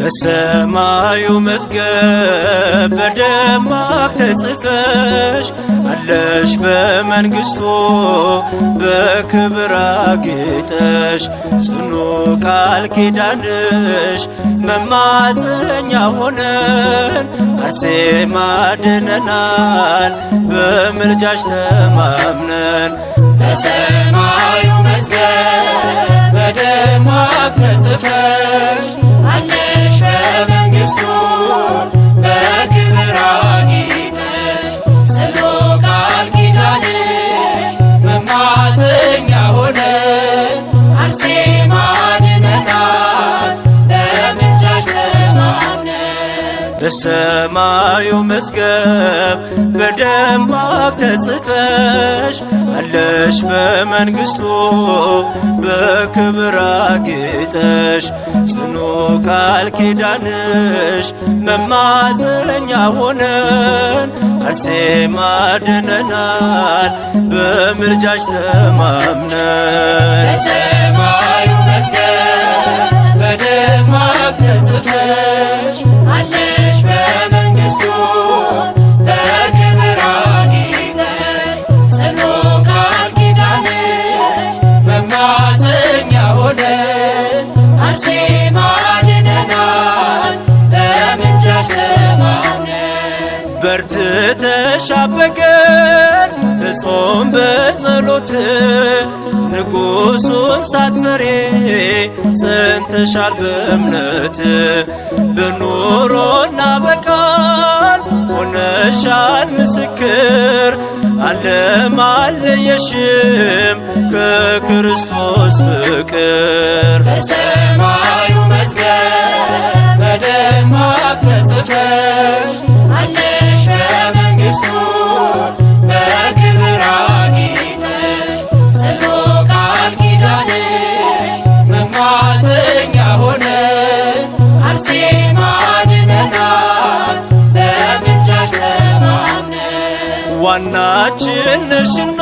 በሰማዩ መዝገብ በደማቅ ተጽፈሽ አለሽ በመንግሥቱ በክብር አጌጠሽ። ጽኑ ቃል ኪዳንሽ መማፀኛ ሆነን አርሴማ ድነናል በምልጃሽ ተማምነን። በሰማዩ መዝገብ በደማቅ ተጽፈሽ አለሽ በመንግሥቱ በክብር አጌጠሽ። ጽኑ ቃል ኪዳንሽ መማፀኛ ሆነን አርሴማ ድነናል በምልጃሽ ተማምነን። በሰማዩ መዝገብ በደማቅ ተጽፈሽ አለሽ በመንግሥቱ በክብር አጌጠሽ። ጽኑ ቃል ኪዳንሽ መማፀኛ ሆነን አርሴማ ድነናል በምልጃሽ ተማምነን። በሰማዩ መዝገብ በደማቅ ተጽፈሽ አለሽ በመንግሥቱ በክብር አጌጠሽ። ጽኑ ቃል ኪዳንሽ መማፀኛ ሆነን አርሴማ ድነናል በምልጃሽ ተማምነን። በርትተሽ አበቀን በጾም በጸሎት ንጉሡን ሳትፈሪ ጸንተሻል በእምነት። በኑሮና በቃል ሆነሻል ምስክር ዓለም አልለየሽም ከክርስቶስ ፍቅር። በሰማዩ መዝገብ በደማቅ ተጽፈሽ አለሽ በመንግሥቱ በክብር አጌጠሽ። ጽኑ ቃል ኪዳንሽ መማፀኛ ሆነን አርሴማ ድነናል በምልጃሽ ተማምነን። ዋናችን ነሽና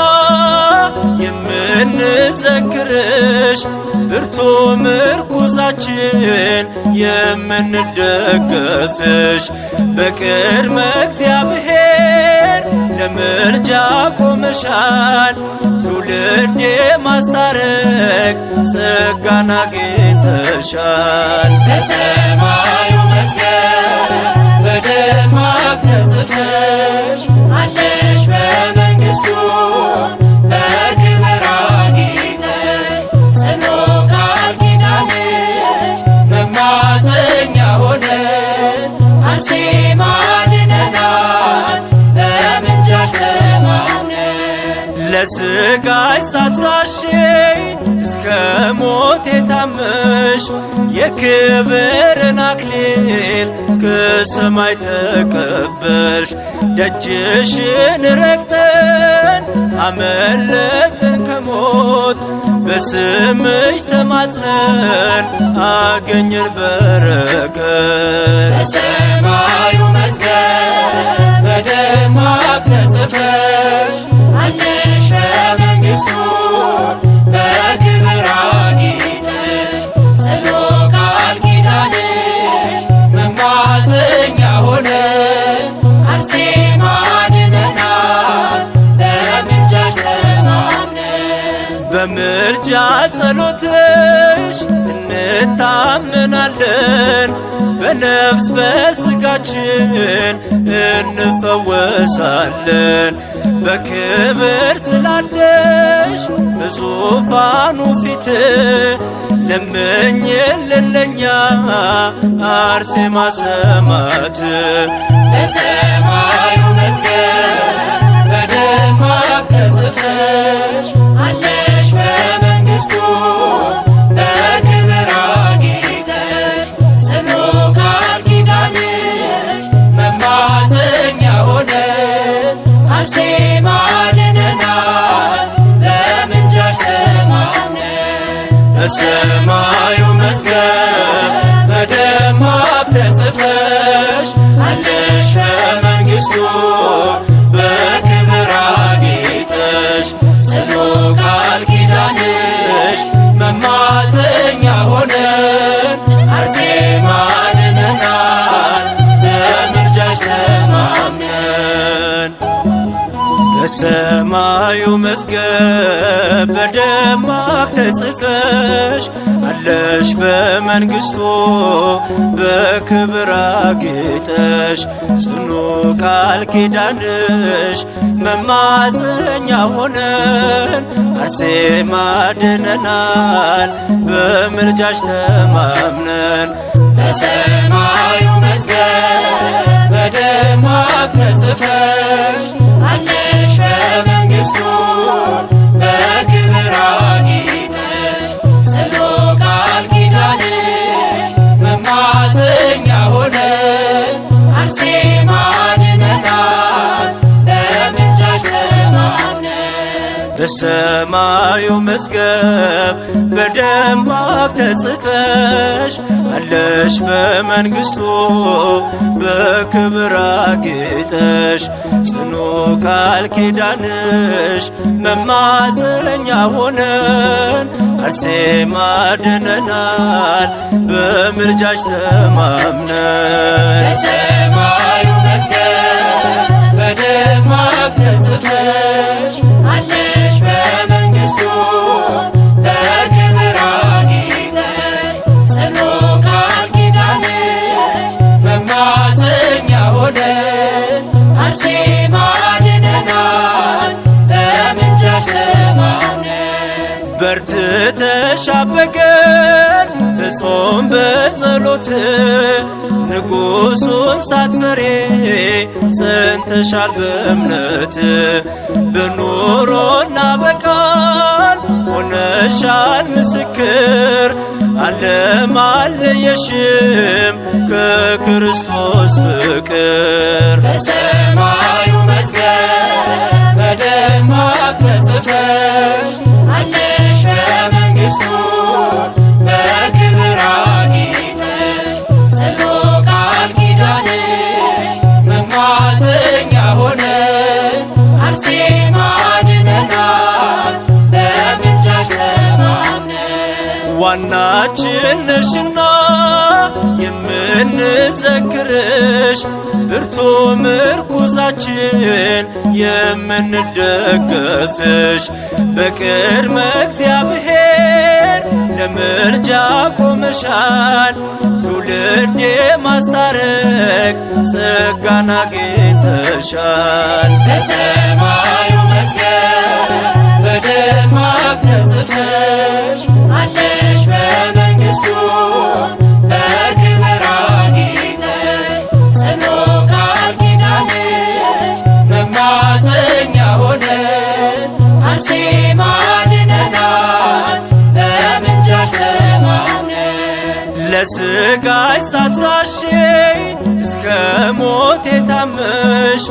የምንዘክርሽ ብርቱ ምርኩዛችን የምንደገፍሽ በቅድመ እግዚአብሔር ለምልጃ ቆመሻል። ትውልድ የማስታረቅ ጸጋን አግኝተሻል። በሰማዩ መዝገብ በደማቅ ተጽፈሽ አለሽ በመንግሥቱ በክብር አጌጠሽ። ጽኑ ቃል ኪዳንሽ መማፀኛ ሆነን አርሴማ ድነናል በምልጃሽ ተማምነን። ለሥጋሽ ሳትሳሺ እስከ ሞት የታመሽ የክብርን አክሊል ከሰማይ ተቀበልሽ። ደጅሽን ረግጠን አመለጥን ከሞት በስምሽ ተማጽነን አገኘን በረከት። በሰማዩ መዝገብ በደማቅ ተጽፈሽ አለሽ በመንግሥቱ በክብር አጌጠሽ። ጽኑ ቃል ኪዳንሽ መማፀኛ ሆነን አርሴማ ድነናል በምልጃሽ ተማምነን። በምልጃ ጸሎትሽ እንታመናለን በነፍስ በሥጋችን እንፈወሳለን። በክብር ስላለሽ በዙፋኑ ፊት ለምኝልን ለኛ አርሴማ ሰማዕት። በሰማዩ መዝገብ በደማቅ ተጽፈሽ አለሽ በመንግሥቱ በክብር አጌጠሽ። ጽኑ ቃል ኪዳንሽ መማፀኛ ሆነን አርሴማ ድነናል በምልጃሽ ተማምነን። በሰማዩ መዝገብ በደማቅ ተጽፈሽ አለሽ በመንግሥቱ በክብር አጌጠሽ። ጽኑ ቃል ኪዳንሽ መማፀኛ ሆነን አርሴማ በሰማዩ መዝገብ በደማቅ ተጽፈሽ አለሽ በመንግሥቱ በክብር አጌጠሽ ጽኑ ቃል ኪዳንሽ መማፀኛ ሆነን አርሴማ ድነናል በምልጃሽ ተማምነን። በሰማዩ መዝገብ በደማቅ ተጽፈሽ አለሽ በመንግሥቱ በክብር አጌጠሽ ጽኑ ቃል ኪዳንሽ መማፀኛ ሆነን አርሴማ ድነናል በምልጃሽ ተማምነን። በሰማዩ መዝገብ በደማቅ ተጽፈሽ አለሽ በመንግሥቱ በክብር አጌጠሽ ጽኑ ቃል ኪዳንሽ መማፀኛ ሆነን አርሴማ ድነናል በምልጃሽ ተማምነን። በሰማዩ መዝገብ በደማቅ ተጽፈሽ አለሽ በመንግሥቱ በክብር አጌጠሽ ጽኑ ቃል ኪዳንሽ መማፀኛ ሆነን አርሴማ ድነናል በምልጃሽ ተማምነን። በርትተሽ አበቀን በጾም በጸሎት ንጉሡን ሳትፈሪ ጸንተሻል በእምነት በኑሮና በቃል ሆነሻል ምስክር ዓለም አልለየሽም ከክርስቶስ ፍቅር። በሰማዩ መዝገብ በደማቅ ተጽፈሽ አለሽ በመንግሥቱ በክብር አጌጠሽ ጽኑ ቃል ኪዳንሽ መማፀኛ ሆነን አርሴማ ድነናል በምልጃሽ ተማምነን። ዋናችን ነሽና የምንዘክርሽ ብርቱ ምርኩዛችን የምንደገፍሽ በቅድመ እግዚአብሔር ለምልጃ ቆመሻል ትውልድ የማስታረቅ ጸጋን አግኝተሻል። በሰማዩ መዝገብ በደማቅ ተጽፈሽ አለሽ በመንግሥቱ በክብር አጌጠሽ ጽኑ ቃል ኪዳንሽ መማፀኛ ሆነን አርሴማ ድነናል በምልጃሽ ተማምነን። ለሥጋሽ ሳትሳሺ እስከ ሞት የታመንሽ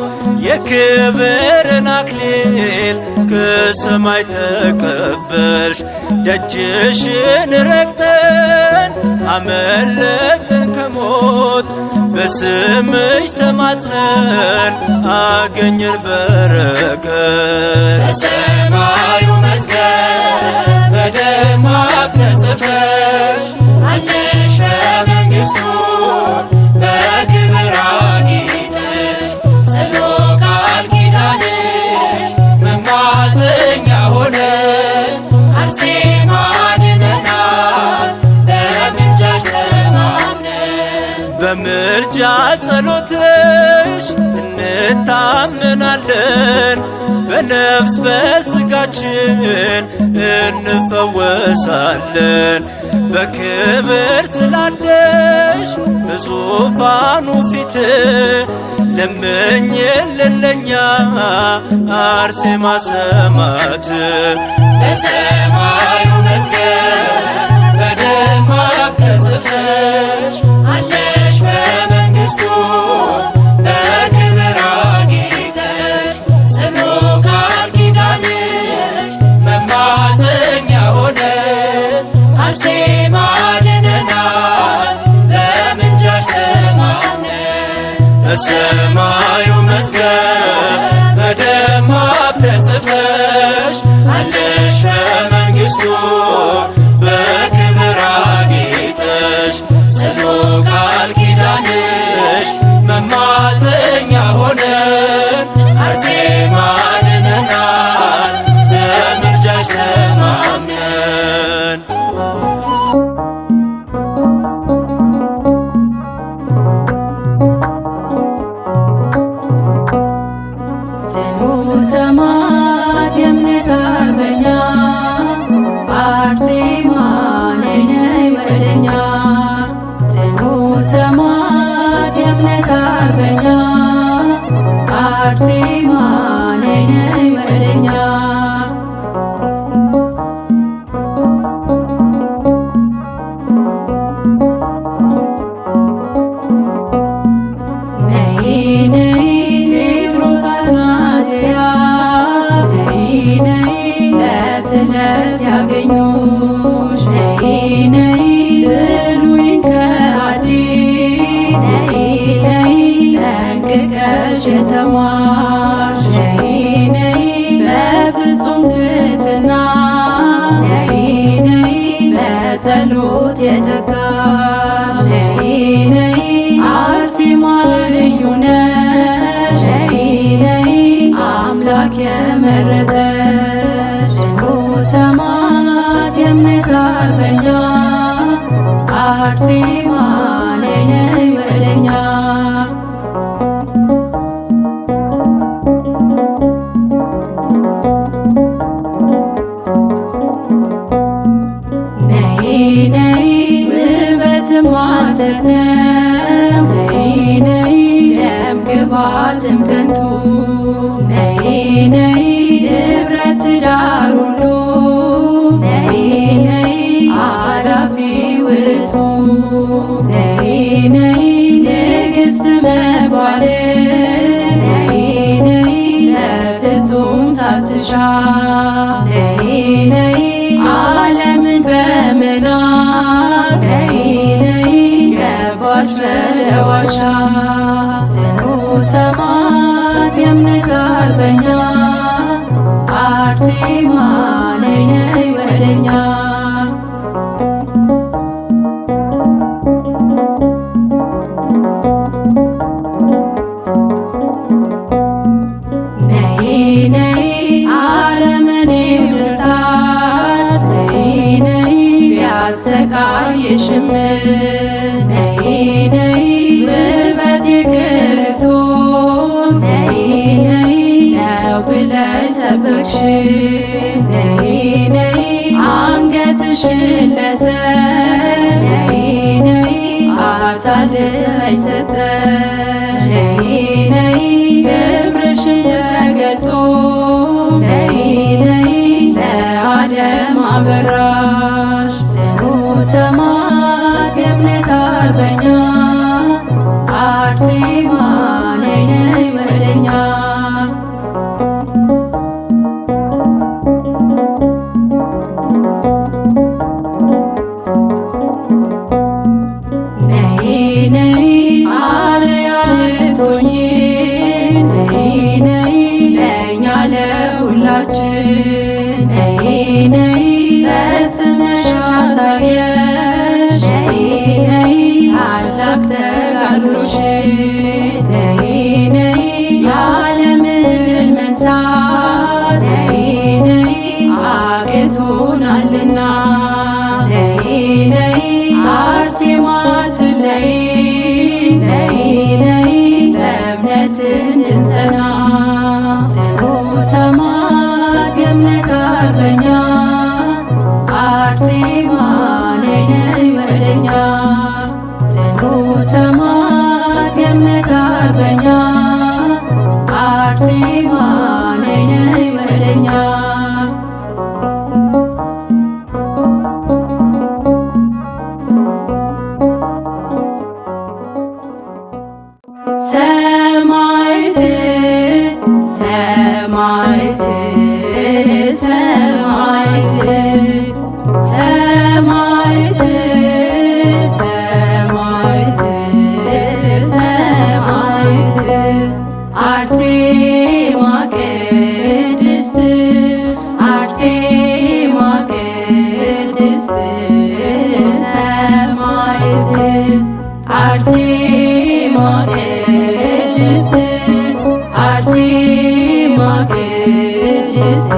የክብርን አክሊል ከሰማይ ተቀበልሽ። ደጅሽን ረግጠን አመለጥን ከሞት በስምሽ ተማጽነን አገኘን በረከት። በሰማዩ መዝገብ በደማቅ ተጽፈሽ አለሽ በመንግሥቱ በክብር አጌጠሽ ጽኑ ቃል ኪዳንሽ መማፀኛ ሆነን አርሴማ ድነናል በምልጃሽ ተማምነን። በምልጃ ጸሎትሽ እንታመናለን በነፍስ በሥጋችን እንፈወሳለን። በክብር ስላለሽ በዙፋኑ ፊት ለምኝልን ለኛ አርሴማ ሰማዕት። በሰማዩ መዝገብ በደማቅ ተጽፈሽ አለሽ በመንግሥቱ በክብር አጌጠሽ ጽኑ ቃል ኪዳንሽ መማፀኛ ሆነን አርሴማ ድነናል በምልጃሽ ተማምነን። በሰማዩ መዝገብ በደማቅ ተጽፈሽ አለሽ በመንግሥቱ በክብር አጌጠሽ ጽኑ ቃል ኪዳንሽ መማፀኛ ሆነን አርሴማ አርበኛ አርሴማ ነይ ነይ ወደኛ ስለት ያገኙሽ ነይ ነይ ብሉይን ከአዲስ ነይ ነይ ጠንቅቀሽ የተማርሽ ነይ ነይ በፍጹም ትሕትና ነይ ነይ በጸሎት የተጋሽ ነይ ነይ አርሴማ ልዩ ነሽ ነይ ነይ አምላክ የመረጠሽ ሰማዕት የእምነት አርበኛ አርሴማ ነይ ነይ ወደኛ ነይ ነይ ውበትም ሐሰት ነው ነይ ነይ ደም ግባትም ከንቱ ነይ ነይ ንብረት ትዳር ሁሉ ነይ ነይ አላፊ ውእቱ ነይ ነይ ንግሥት መባል ነይ ነይ ለፍጹም ሳትሻ ነይ ነይ ዓለምን በመናቅ ነይ ነይ ገባች በለዋሻ ጽኑ ሰማዕት የእምነት አርበኛ አርሴማ ነይ ነይ ወደኛ ነይ ነይ አረመኔ ብርታት ነይ ነይ ቢያሰቃይሽም ነይ ነይ ውበት የክርስቶስ ነይ ነይ ነው ብለሽ ሰበክሽ ነይ ነይ አንገትሽን ለሰይፍ ነይ ነይ አሳልፈሽ ሰጠሽ ነይ ነይ ክብርሽን ተገልጾ ነይ ነይ ለዓለም አበራሽ ጽኑ ሰማዕት የእምነት አርበኛ አርሴማ ነይ ነይ ወደኛ ነይ ነይ አርአያ ልትሆኚ ነይ ነይ ለእኛ ለሁላችን ነይ ነይ ፈጽመሽ አሳየሽ ነይ ነይ ታላቅ ተጋድሎሽን ነይ ነይ የዓለምን ድል መንሳት ነይ ነይ አቅቶናልና ነይ ነይ አርሴማ ትለይ ነይ ነይ በእምነት እንድንጸና ጽኑ ሰማዕት የእምነት አርበኛ አርሴማ ነይ ነይ ወደኛ ጽኑ ሰማዕት የእምነት አርበኛ አርሴማ ነይ ነይ ወደኛ ሰማዕት ሰማዕት ሰማዕት ሰማዕት ሰማዕት ሰማዕት አርሴማ ቅድስት አርሴማ ቅድስት ሰማዕት አርሴማ ቅድስት አርሴማ ቅድስት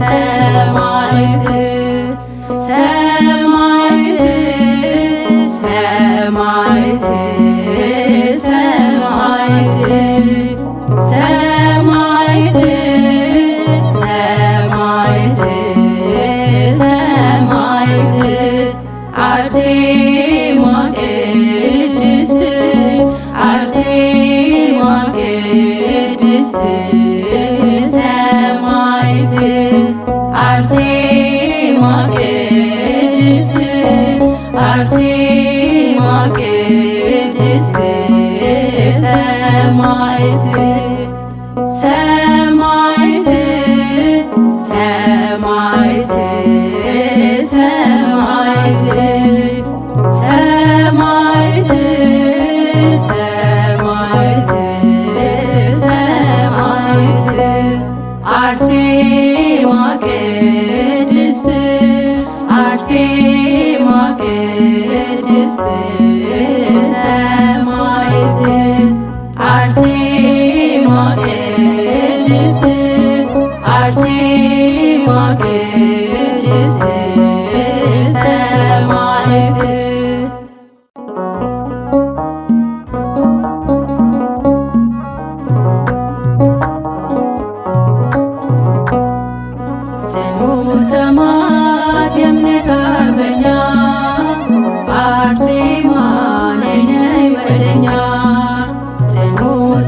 ሰማዕት ሰማዕት ሰማዕት ሰማዕት ሰማዕት ሰማዕት ሰማዕት አርሴማ ቅድስት ቅድስት ሰማዕት አርሴማ ቅድስት አርሴማ ቅድስት ሰማዕት ሰማዕት ሰማዕት ሰማዕት ሰማዕት ሰማዕት ሰማዕት አርሴማ ቅድስት አርሴማ ቅድስት ሰማዕት አርሴማ ቅድስት አርሴማ ቅድስት ሰማዕት ጽኑ ሰማዕት የእምነት አርበኛ አርሴማ ነይ ነይ ወደኛ ጽኑ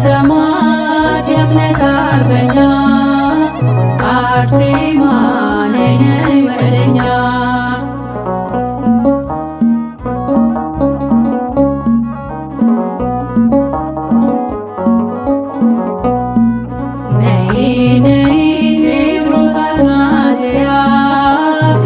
ሰማዕት የእምነት አርበኛ አርሴማ ነይ ነይ ወደኛ ነይ ነይ ቴዎድሮስ አትናቴያስ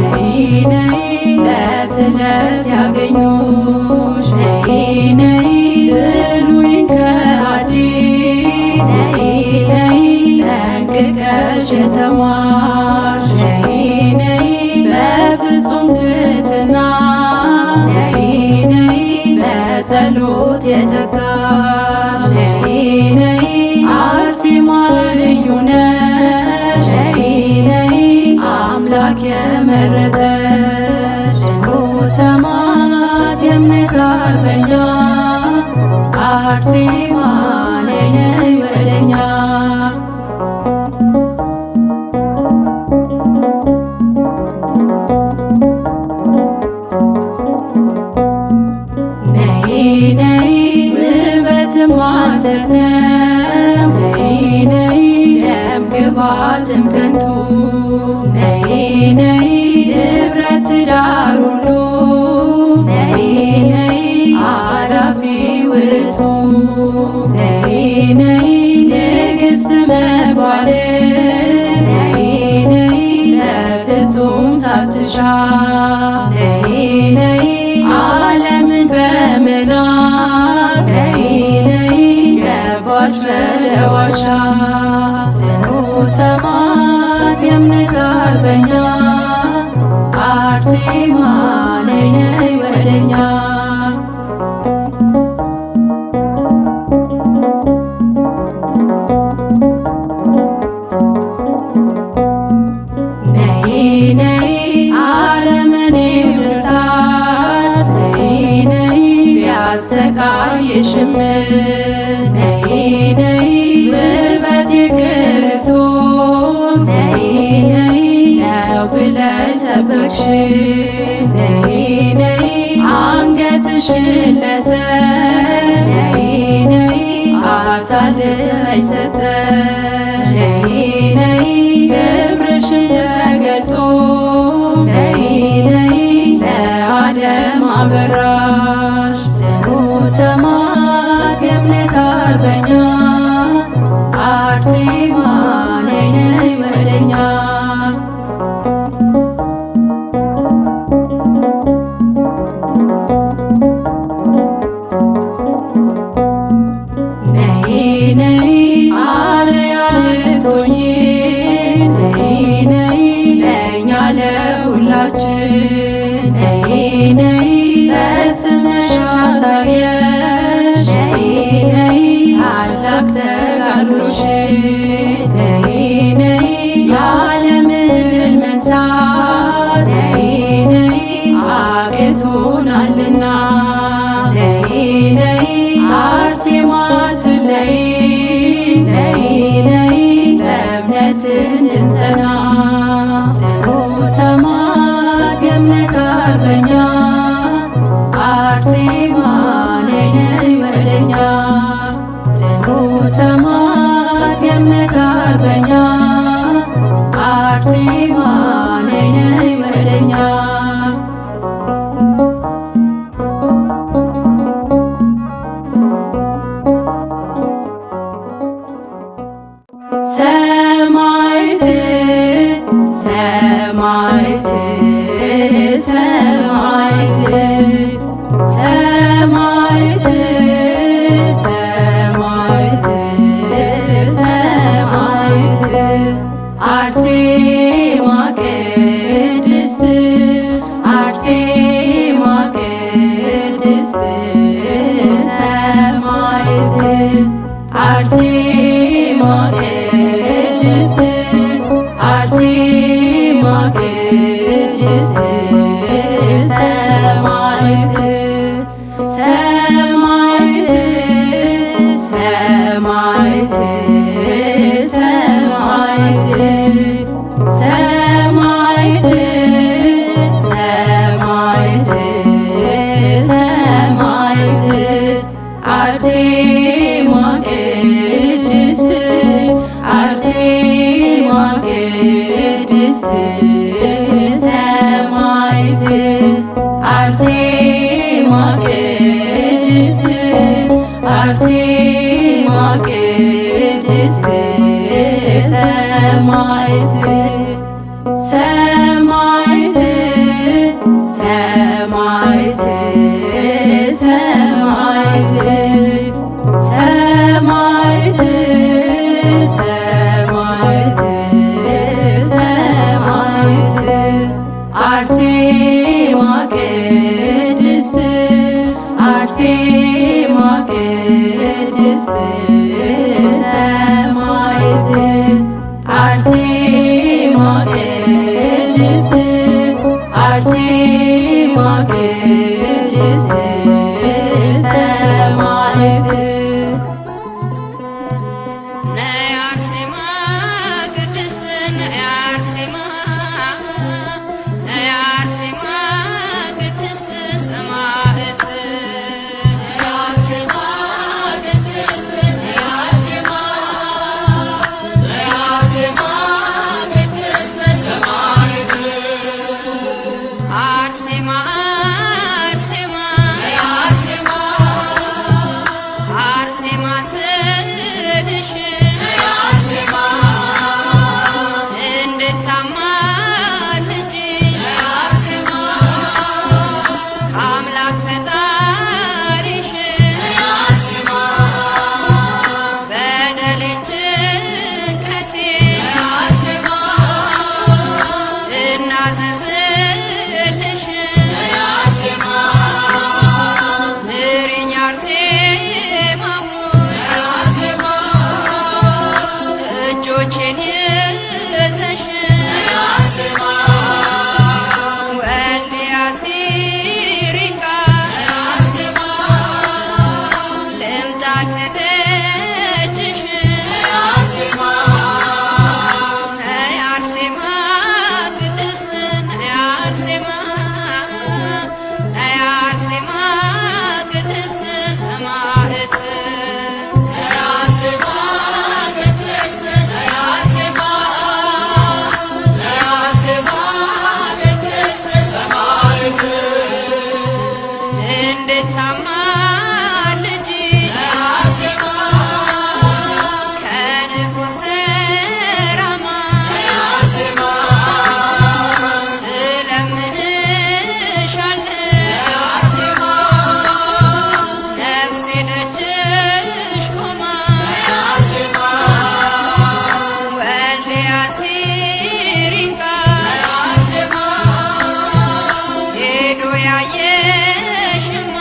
ነይ ነይ ለስለት ያገኙሽ ነይ ነይ ብሉይን ከአዲስ ነይ ነይ ጠንቅቀሽ የተማርሽ ነይ ነይ በፍጹም ትሕትና ነይ ነይ በጸሎት የተጋሽ ነይ ነይ አርሴማ ልዩ ነሽ ነይ ነይ አምላክ የመረጠሽ ጽኑ ሰማዕት የእምነት አርበኛ አርሴማ ነይ ነይ ወደኛ ነይ ነይ ውበትም ሐሰት ነው ነይ ነይ ደም ግባትም ከንቱ ነይ ነይ ንብረት ትዳር ሁሉ ነይ ነይ አላፊ ውእቱ ነይ ነይ ንግሥት መባል ነይ ነይ ለፍጹም ሳትሻ ነይ ነይ ዓለምን በመናቅ ነይ ነይ ገባች ወደ ዋሻ ጽኑ ሰማዕት የእምነት አርበኛ አርሴማ ነይ ነይ ወደኛ ነይ ነይ አረመኔው ድርጣት ነይ ነይ ቢያሰቃይሽም ነይ ነይ ውበት የክርስቶስ ነይ ነይ ነው ብለሽ ሰበክሽ ነይ ነይ አንገትሽን ለሰብ ነይ ነይ አሳልፈሽ ሰጠሽ ነይ ነይ ክብርሽን ተገልጾ ነይ ነይ ለዓለም አበራሽ ጽኑ ሰማዕት የእምነት አርበኛ አርሴማ ነይ ነይ ወደኛ ነይ ነይ አርአያ ልትሆኚ ነይ ነይ ለእኛ ለሁላችን ነይ ነይ ፈጽመሽ ሰማዕት ሰማዕት ሰማዕት አርሴማ ቅድስት አርሴማ ቅድስት ሰማዕት አርሴማ ቅድስት አርሴማ ቅድስት ሰማዕት ሰማዕት ሰማዕት ሰማዕት ሰማዕት ሰማዕት ሰማዕት አርሴማ ቅድስት አርሴማ ቅድስት ሰማዕት አርሴማ ቅድስት አርሴማ ቅድስት ሰማዕት ሰማዕት ሰማዕት ሰማዕት ሰማዕት ሰማዕት ሰማዕት አርሴማ ቅድስት አርሴማ ቅድስት ሰማዕት አርሴማ ቅድስት አርሴማ ቅድስት ሰማዕት ነይ አርሴማ ቅድስት ነይ አርሴማ ነይ አርሴማ ቅድስት ሰማዕት አርሴማ አርሴማ አርሴማ ስልሽ እንድታማልጅ ከአምላክ ፈጣሪሽ በደሌን ጭንቀቴን እናዘዝልሽ ምሪኝ አርሴማ ሆይ እጆቼን ይዘሽ ወልድያ ሲሪንቃ ልምጣ ከደጅሽ ነይ አርሴማ ቅድስት ነይ አርሴማ ነይ አርሴማ ቅድስት ሰማዕት እንድታማልጅ ከንጉሠ ራማ ስለምንሻለሁ ነፍሴ ደጅሽ ቆማ ወልድያ ሲሪንቃ ሄዶ ያየሽማ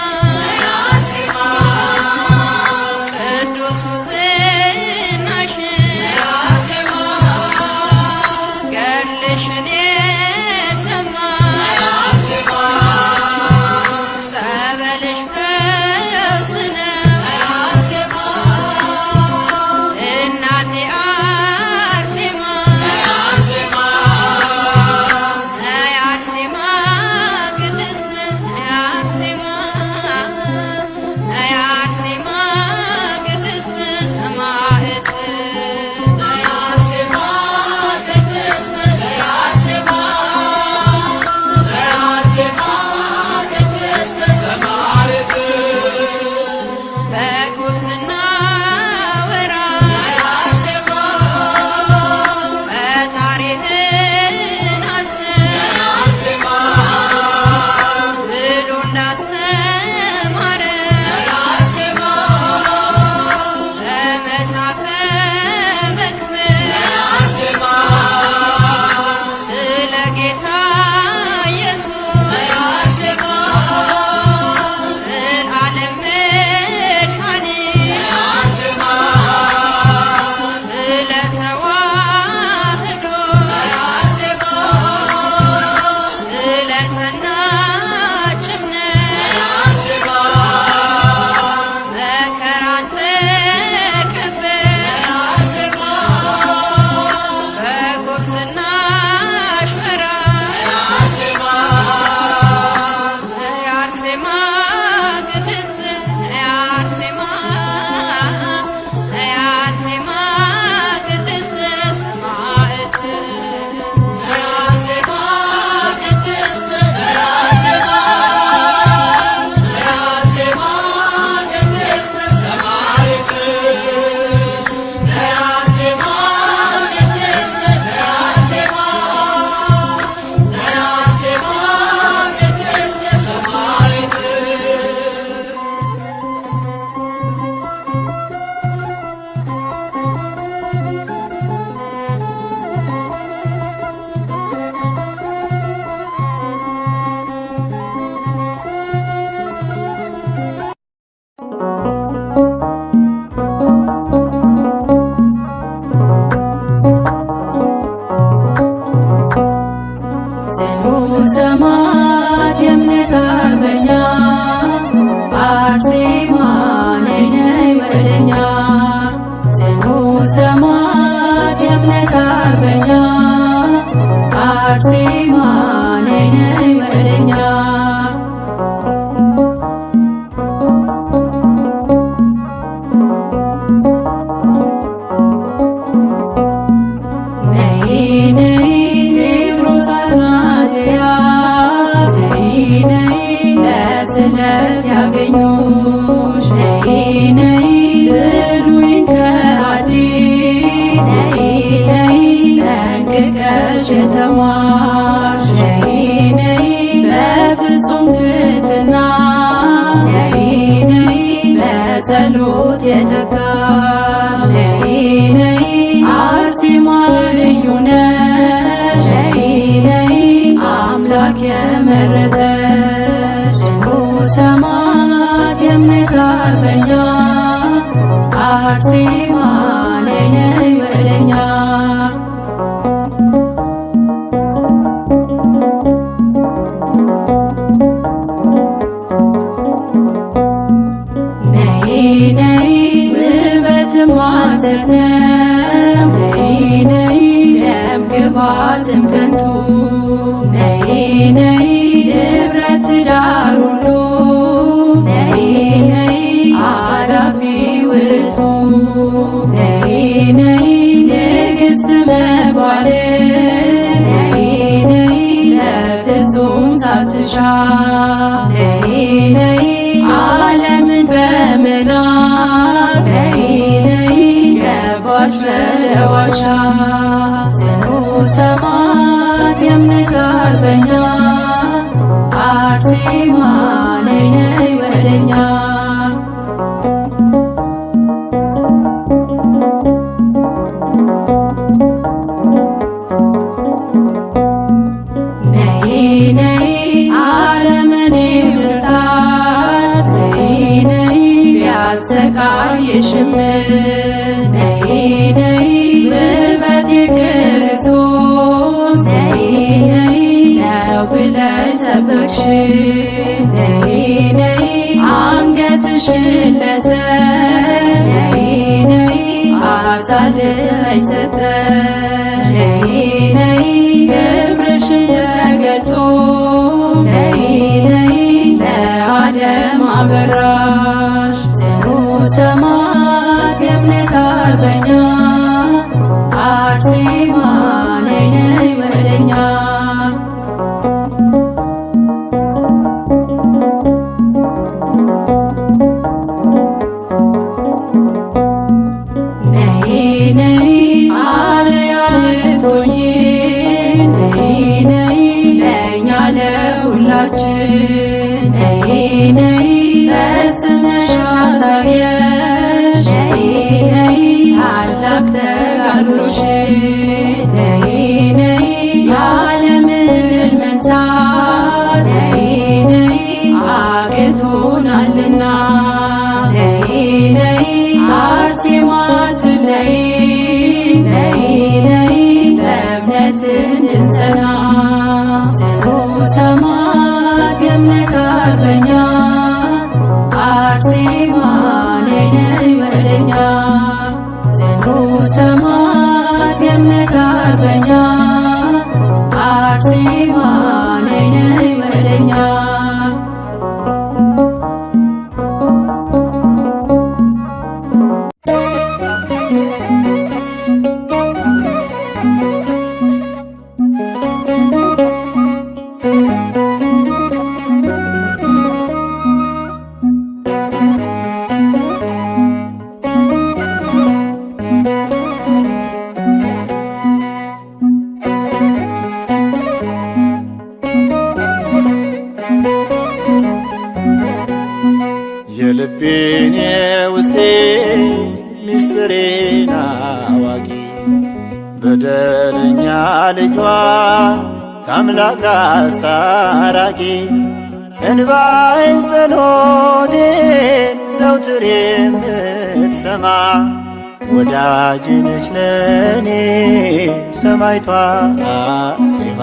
በረከት ያገኙሽ ነይ ነይ ብሉይን ከአዲስ ነይ ነይ ጠንቅቀሽ የተማርሽ ነይ ነይ በፍጹም ትሕትና ነይ ነይ በጸሎት የተጋሽ ነይ ነይ አርሴማ ልዩ ነሽ ነይ ነይ አምላክ የመረጠሽ ጽኑ ሰማዕት የእምነት አርበኛ አርሴማ ነይ ነይ ወደኛ ማሰተም ነይ ነይ ደም ግባትም ከንቱ ነይ ነይ ንብረት ትዳር ሁሉ ነይ ነይ አላፊ ውእቱ ነይ ነይ ንግሥት መባል ነይ ነይ ለፍጹም ሳትሻ ነይ ነይ ዓለምን በመናቅ ነይ ገባች በለዋሻ ጽኑ ሰማዕት የእምነት አርበኛ አርሴማ ነይ ነይ ወደኛ ነይ ነይ አረመኔ ብርታት ነይ ነይ ቢያሰቃይሽም ነይ ነይ ውበት የክርስቶስ ነይ ነይ ነው ብለሽ ሰበክሽ ነይ ነይ አንገትሽን ለሰብ ነይ ነይ አሳልፈሽ ሰጠሽ ነይ ነይ ክብርሽን ተገልጾ ነይ ነይ ለዓለም አበራሽ ጽኑ ሰማዕት የእምነት አርበኛ አርሴማ ነይ ነይ ወደኛ ነይ ነይ አርያም ልትሆኚ ነይ ነይ ለእኛ ለሁላችን ነይ ነይ ፈጽመሽ አሳየሽ ነይ ነይ ታላቅ ተጋድሎሽን ነይ ነይ የዓለምን ድል መንሳት ነይ ነይ አቅቶናልና ነይ ነይ አርሴማ አትለይ ነይ ነይ በእምነት እንድንጸና ጽኑ ሰማዕት የእምነት አርበኛ አርሴማ ነይ ነይ ወደኛ ጽኑ ሰማዕት የእምነት አርበኛ አርሴማ ነይ ነይ ወደኛ የልቤን የውስጤ ሚስጥሬን አዋቂ በደለኛ ልጇ ከአምላክ አስታራቂ እንባዬን ጸሎቴን ዘውትር የምትሰማ ወዳጅ ነች ለኔ ሰማዕቷ አርሴማ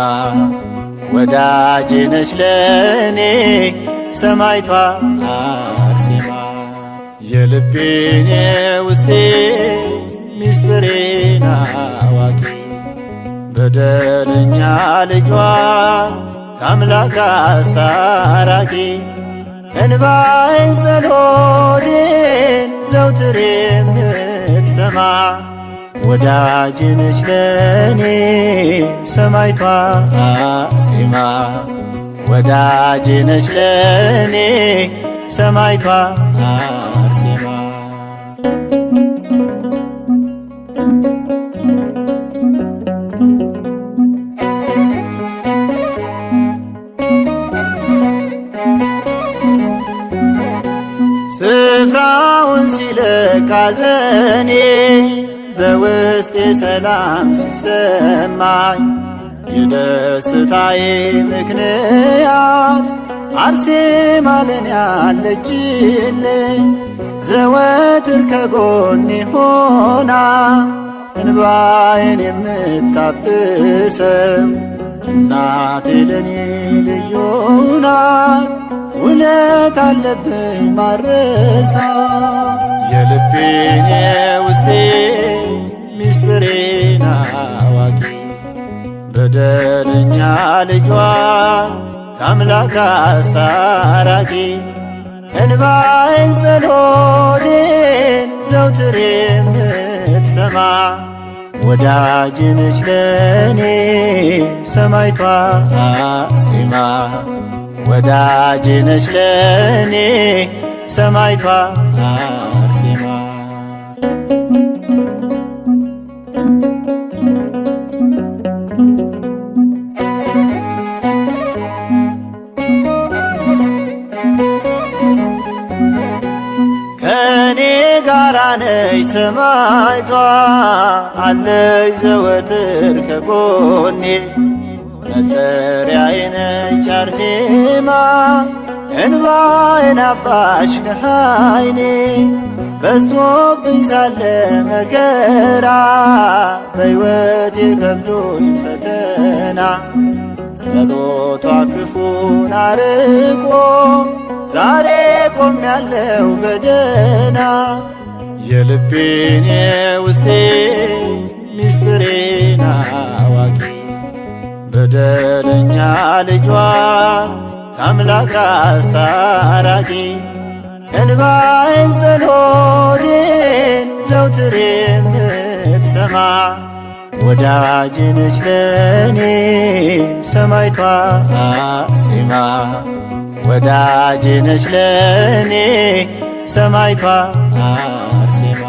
ወዳጅ ነች ለኔ ሰማዕቷ አርሴማ የልቤን የውስጤ ሚስጥሬን አዋቂ በደለኛ ልጇ ከአምላክ አስታራቂ እንባዬን ጸሎቴን ዘውትር የምትሰማ ወዳጅ ነች ለኔ ሰማዕቷ አርሴማ ወዳጄ ነች ለኔ ሰማዕቷ አርሴማ። ስፍራውን ሲለቅ ሐዘኔ በውስጤ ሰላም ሲሰማኝ የደስታዬ ምክንያት አርሴማ ለኔ አለችልኝ። ዘወትር ከጎኔ ሆና እንባዬን የምታብሰው እናቴ ለኔ ልዩ ናት። ውለት አለብኝ ማረሳ የልቤን የውስጤ ሚስጥሬን አዋቂ በደለኛ ልጇ ከአምላክ አስታራቂ እንባዬን ጸሎቴን ዘውትር የምትሰማ ወዳጄ ነች ለኔ ሰማዕቷ አርሴማ። ወዳጄ ነች ለኔ ሰማዕቷ አርሴማ። ከኔ ጋራ ነች ሰማዕቷ አለች ዘወትር ከጎኔ መጠሪያዬ ነች አርሴማ እንባዬን አባሽ ከዓይኔ በዝቶብኝ ሳለ መከራ በሕይወቴ ከብዶኝ ፈተና ጸሎቷ ክፉን አርቆ ዛሬ ቆሜያለሁ በደህና የልቤን የውስጤ ሚስጥሬን አዋቂ በደለኛ ልጇ ከአምላክ አስታራቂ እንባዬን ጸሎቴን ዘውትር የምትሰማ ወዳጄ ነች ለኔ ሰማዕቷ አርሴማ። ወዳጄ ነች ለኔ ሰማዕቷ አርሴማ።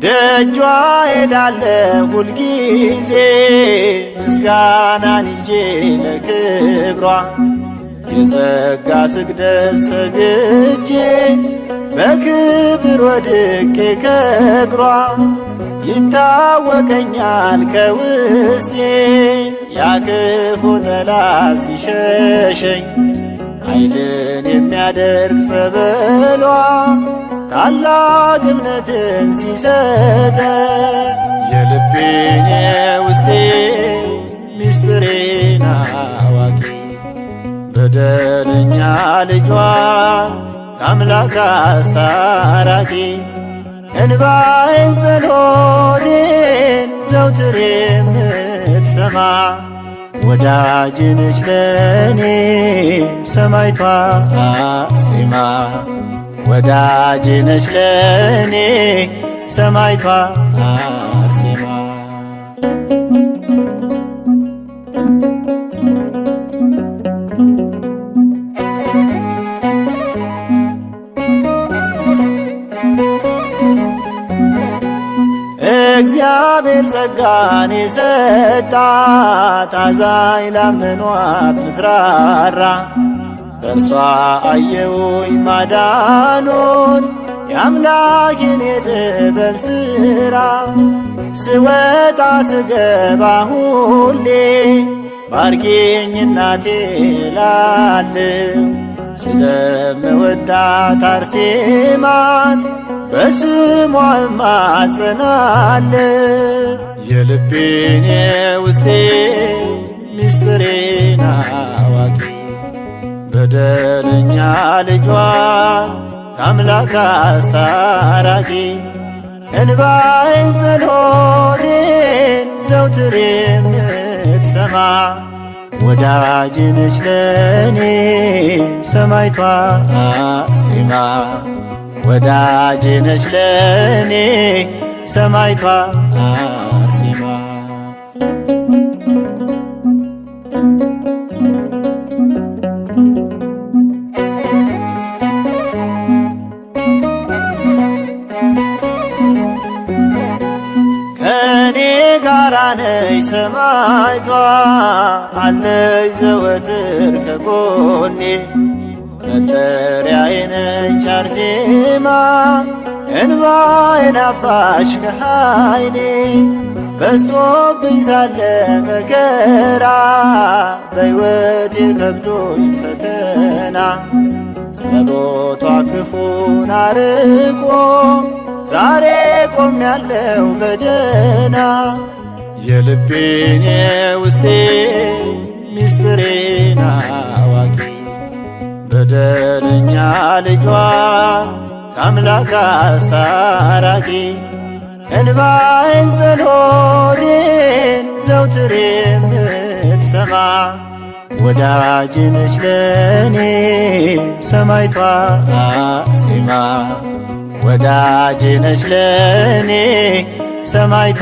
ደጇ ሄዳለሁ ሁልጊዜ ምስጋናን ይዤ ለክብሯ የጸጋ ስግደት ሰግጄ በክብር ወድቄ ከእግሯ ይታወቀኛል ከውስጤ ያክፉ ጠላት ሲሸሸኝ ኃይልን የሚያደርግ ጸበሏ ታላቅ እምነትን ሲሰጠ የልቤን የውስጤ ሚስጥሬን አዋቂ በደለኛ ልጇ ከአምላክ አስታራቂ እንባዬን ጸሎቴን ዘውትር የምትሰማ ወዳጄ ነች ለኔ ሰማዕቷ አርሴማ። ወዳጄ ነች ለኔ ሰማዕቷ አርሴማ። እግዚአብሔር ጸጋን የሰጣት አዛኝ ላመኗት ምትራራ በእርሷ አየሁኝ ማዳኑን የአምላኬን የጥበብ ሥራ ስወጣ ስገባ ሁሌ ባርኪኝ እናቴ እላለሁ ስለምወዳት አርሴማን በስሟ እማጸናለሁ የልቤን የውስጤ ሚስጥሬን አዋቂ በደለኛ ልጇ ከአምላክ አስታራቂ እንባዬን ጸሎቴን ዘውትር የምትሰማ ወዳጅ ነች ለኔ ሰማዕቷ አርሴማ ወዳጅ ነች ለኔ ሰማዕቷ አርሴማ። ከኔ ጋራ ነች ሰማዕቷ አለች ዘወትር ከጎኔ መጠሪያዬ ነች አርሴማ እንባዬን አባሽ ከዓይኔ በዝቶብኝ ሳለ መከራ በሕይወቴ ከብዶኝ ፈተና ጸሎቷ ክፉን አርቆ ዛሬ ቆሜያለሁ በደህና የልቤን የውስጤ ሚስጥሬን አዋቂ በደለኛ ልጇ ከአምላክ አስታራቂ እንባዬን ጸሎቴን ዘውትር የምትሰማ ወዳጅ ነች ለኔ ሰማዕቷ አርሴማ ወዳጅ ነች ለኔ ሰማዕቷ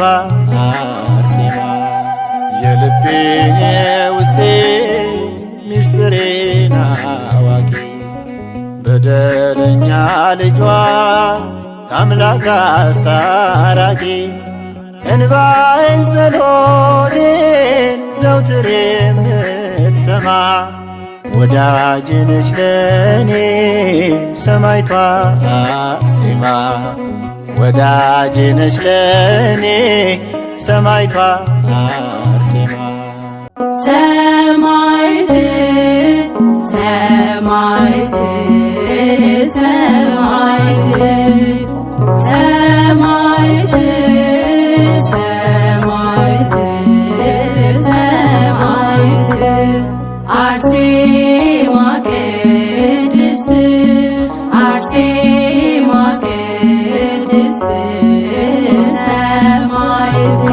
አርሴማ የልቤን የውስጤ ሚስጥሬን አዋቂ በደለኛ ልጇ ከአምላክ አስታራቂ እንባዬን ጸሎቴን ዘውትር የምትሰማ ወዳጅ ነች ለኔ ሰማዕቷ አርሴማ ወዳጅ ነች ለኔ ሰማዕቷ አርሴማ። ሰማዕት ሰማዕት ሰማዕት ሰማዕት ሰማዕት ሰማዕት አርሴማ ቅድስት አርሴማ ቅድስት ሰማዕት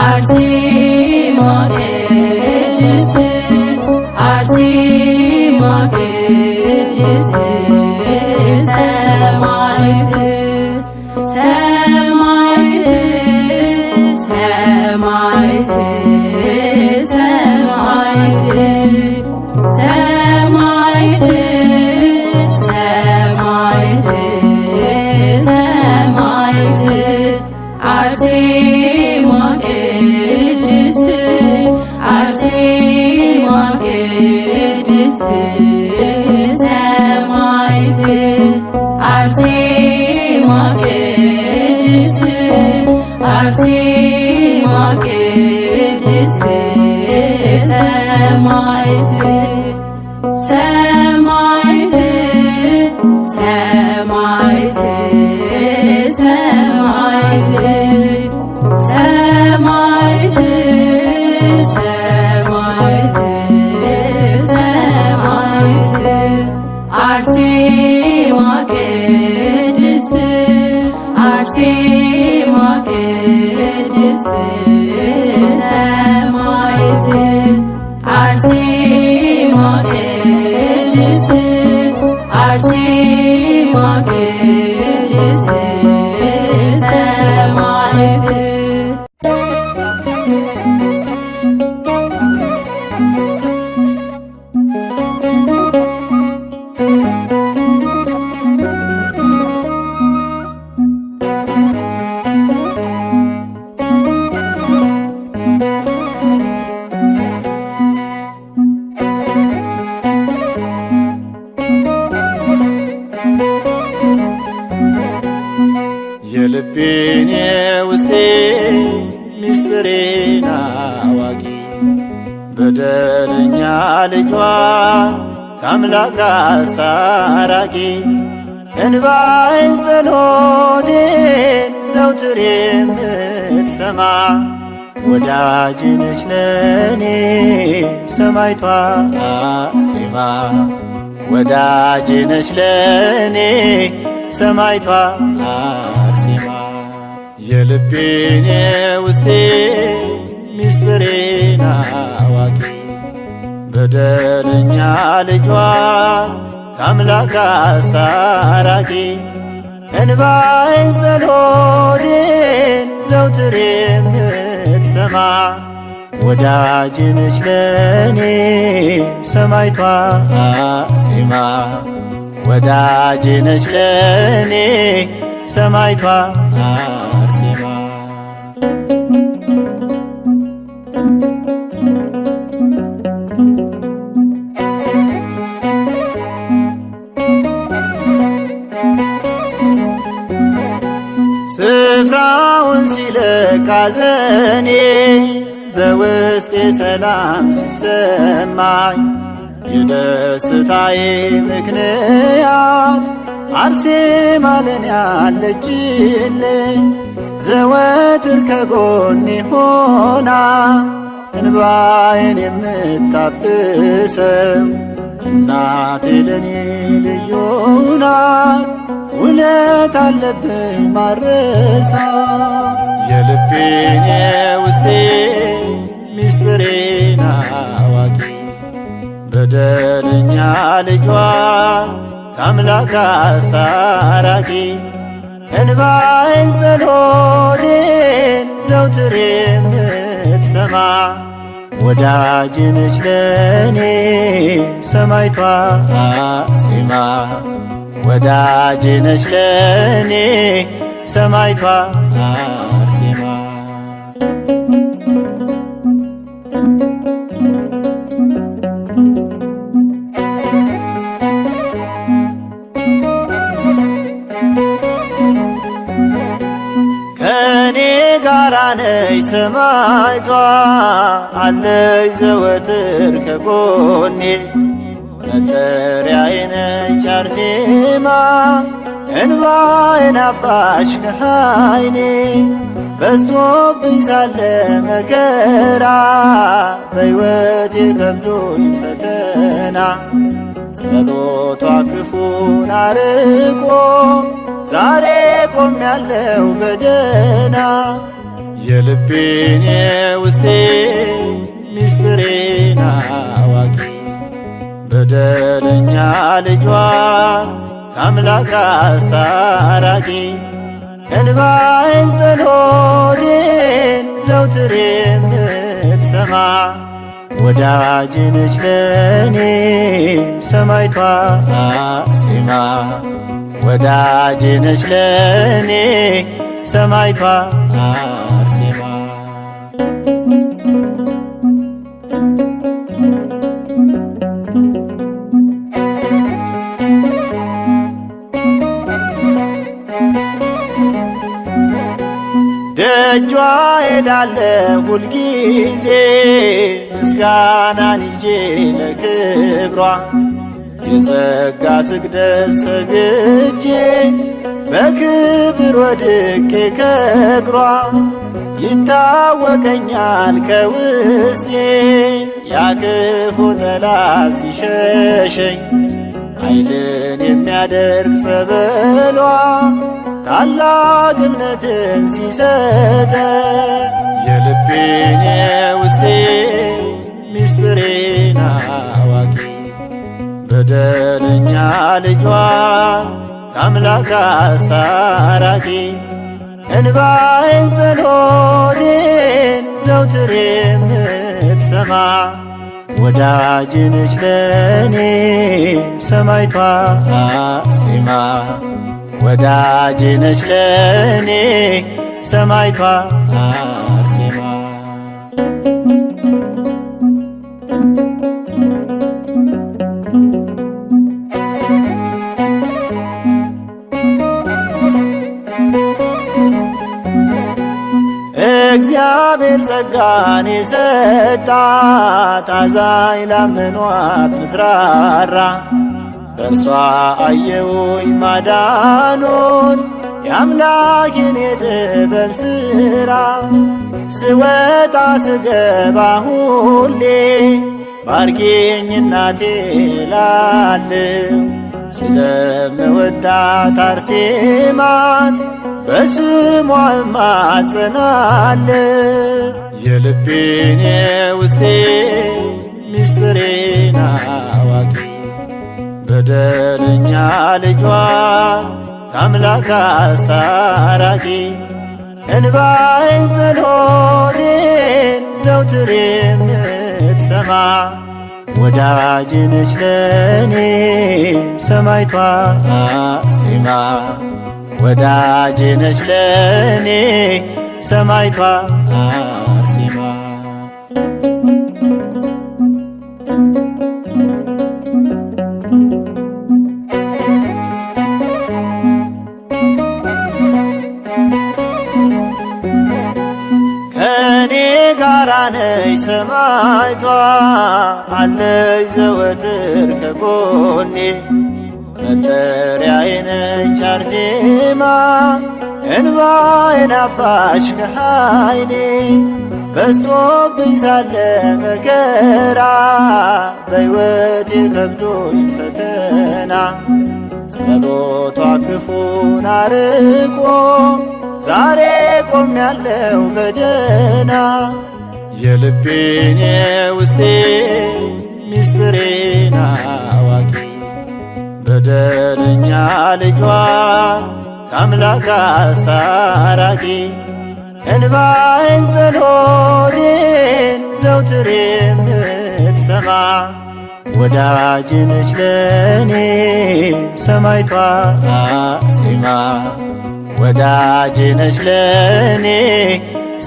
አርሴማ ቅድስት አርሴማ ቅድስት ሰማዕት ሰማዕት ሰማዕት ሰማዕት ሰማዕት ሰማዕት ሰማዕት አርሴማ ቅድስት አርሴማ ቅድስት ሰማዕት አርሴማ ቅድስት አርሴማ ቅድስት ሰማዕት ሰማዕት ሰማዕት ሰማዕት ሰማዕት ሰማዕት ሰማዕት አርሴማ ቅድስት አርሴማ ቅድስት ሰማዕት አርሴማ ቅድስት አርሴማ ቅድስት ሰማዕት የልቤን የውስጤ ሚስጥሬን አዋቂ በደለኛ ልጇ ከአምላክ አስታራቂ እንባዬን ጸሎቴን ዘውትር የምትሰማ ወዳጅ ነች ለኔ ሰማዕቷ አርሴማ ወዳጅ ነች ለኔ ሰማዕቷ አርሴማ የልቤን የውስጤ ሚስጥሬን አዋቂ በደለኛ ልጇ ከአምላክ አስታራቂ እንባዬን ጸሎቴን ዘውትር የምትሰማ ወዳጅ ነች ለኔ ሰማዕቷ አርሴማ ወዳጅ ነች ለኔ ሰማዕቷ አርሴማ። ስፍራውን ሲለቅ ሐዘኔ በውስጤ ሰላም ሲሰማኝ የደስታዬ ምክንያት አርሴማ ለኔ አለችልኝ። ዘወትር ከጎኔ ሆና እንባዬን የምታብሰው እናቴ ለኔ ልዩ ናት። ውለት አለብኝ ማረሳ የልቤን የውስጤ ሚስጥሬን አዋቂ በደለኛ ልጇ ከአምላክ አስታራቂ እንባዬን ጸሎቴን ዘውትር የምትሰማ ወዳጅ ነች ለኔ ሰማዕቷ አርሴማ ወዳጅ ነች ለኔ ሰማዕቷ አርሴማ። ከኔ ጋራ ነች ሰማዕቷ አለች ዘወትር ከጎኔ መጠሪያዬ ነች አርሴማ እንባዬን አባሽ ከዓይኔ በዝቶብኝ ሳለ መከራ በሕይወቴ ከብዶኝ ፈተና ጸሎቷ ክፉን አርቆ ዛሬ ቆሜያለሁ በደህና የልቤን የውስጤ ሚስጥሬን አዋቂ በደለኛ ልጇ ከአምላክ አስታራቂ እንባዬን ጸሎቴን ዘውትር የምትሰማ ወዳጅ ነች ለኔ ሰማዕቷ አርሴማ ወዳጅ ነች ለኔ ሰማዕቷ አርሴማ። ደጇ ሄዳለሁ ሁልጊዜ ምስጋናን ይዤ ለክብሯ የጸጋ ስግደት ሰግጄ በክብር ወድቄ ከእግሯ ይታወቀኛል ከውስጤ ያክፉ ጠላት ሲሸሸኝ ኃይልን የሚያደርግ ጸበሏ ታላቅ እምነትን ሲሰጠ የልቤን የውስጤ ሚስጥሬን አዋቂ በደለኛ ልጇ ከአምላክ አስታራቂ እንባዬን ጸሎቴን ዘውትር የምትሰማ ወዳጅ ነች ለኔ ሰማዕቷ አርሴማ ወዳጅ ነች ለኔ ሰማዕቷ አርሴማ። እግዚአብሔር ጸጋን የሰጣት አዛኝ ላመኗት ምትራራ በእርሷ አየሁኝ ማዳኑን የአምላኬን የጥበብ ሥራ ስወጣ ስገባ ሁሌ ባርኪኝ እናቴ እላለሁ ስለምወዳት አርሴማን በስሟ እማጸናለሁ የልቤን የውስጤ ሚስጥሬን አዋቂ በደለኛ ልጇ ከአምላክ አስታራቂ እንባዬን ጸሎቴን ዘውትር የምትሰማ ወዳጄ ነች ለኔ ሰማዕቷ አርሴማ ወዳጄ ነች ለኔ ሰማዕቷ አርሴማ ከኔ ጋራ ነች ሰማዕቷ አለች ዘወትር ከጎኔ መጠሪያዬ ነች አርሴማ እንባዬን አባሽ ከዓይኔ በዝቶብኝ ሳለ መከራ በሕይወቴ ከብዶኝ ፈተና ጸሎቷ ክፉን አርቆ ዛሬ ቆሜያለሁ በደህና የልቤን የውስጤ ሚስጥሬን አዋቂ በደለኛ ልጇ ከአምላክ አስታራቂ እንባዬን ጸሎቴን ዘውትር የምትሰማ ወዳጄ ነች ለኔ ሰማዕቷ አርሴማ ወዳጄ ነች ለኔ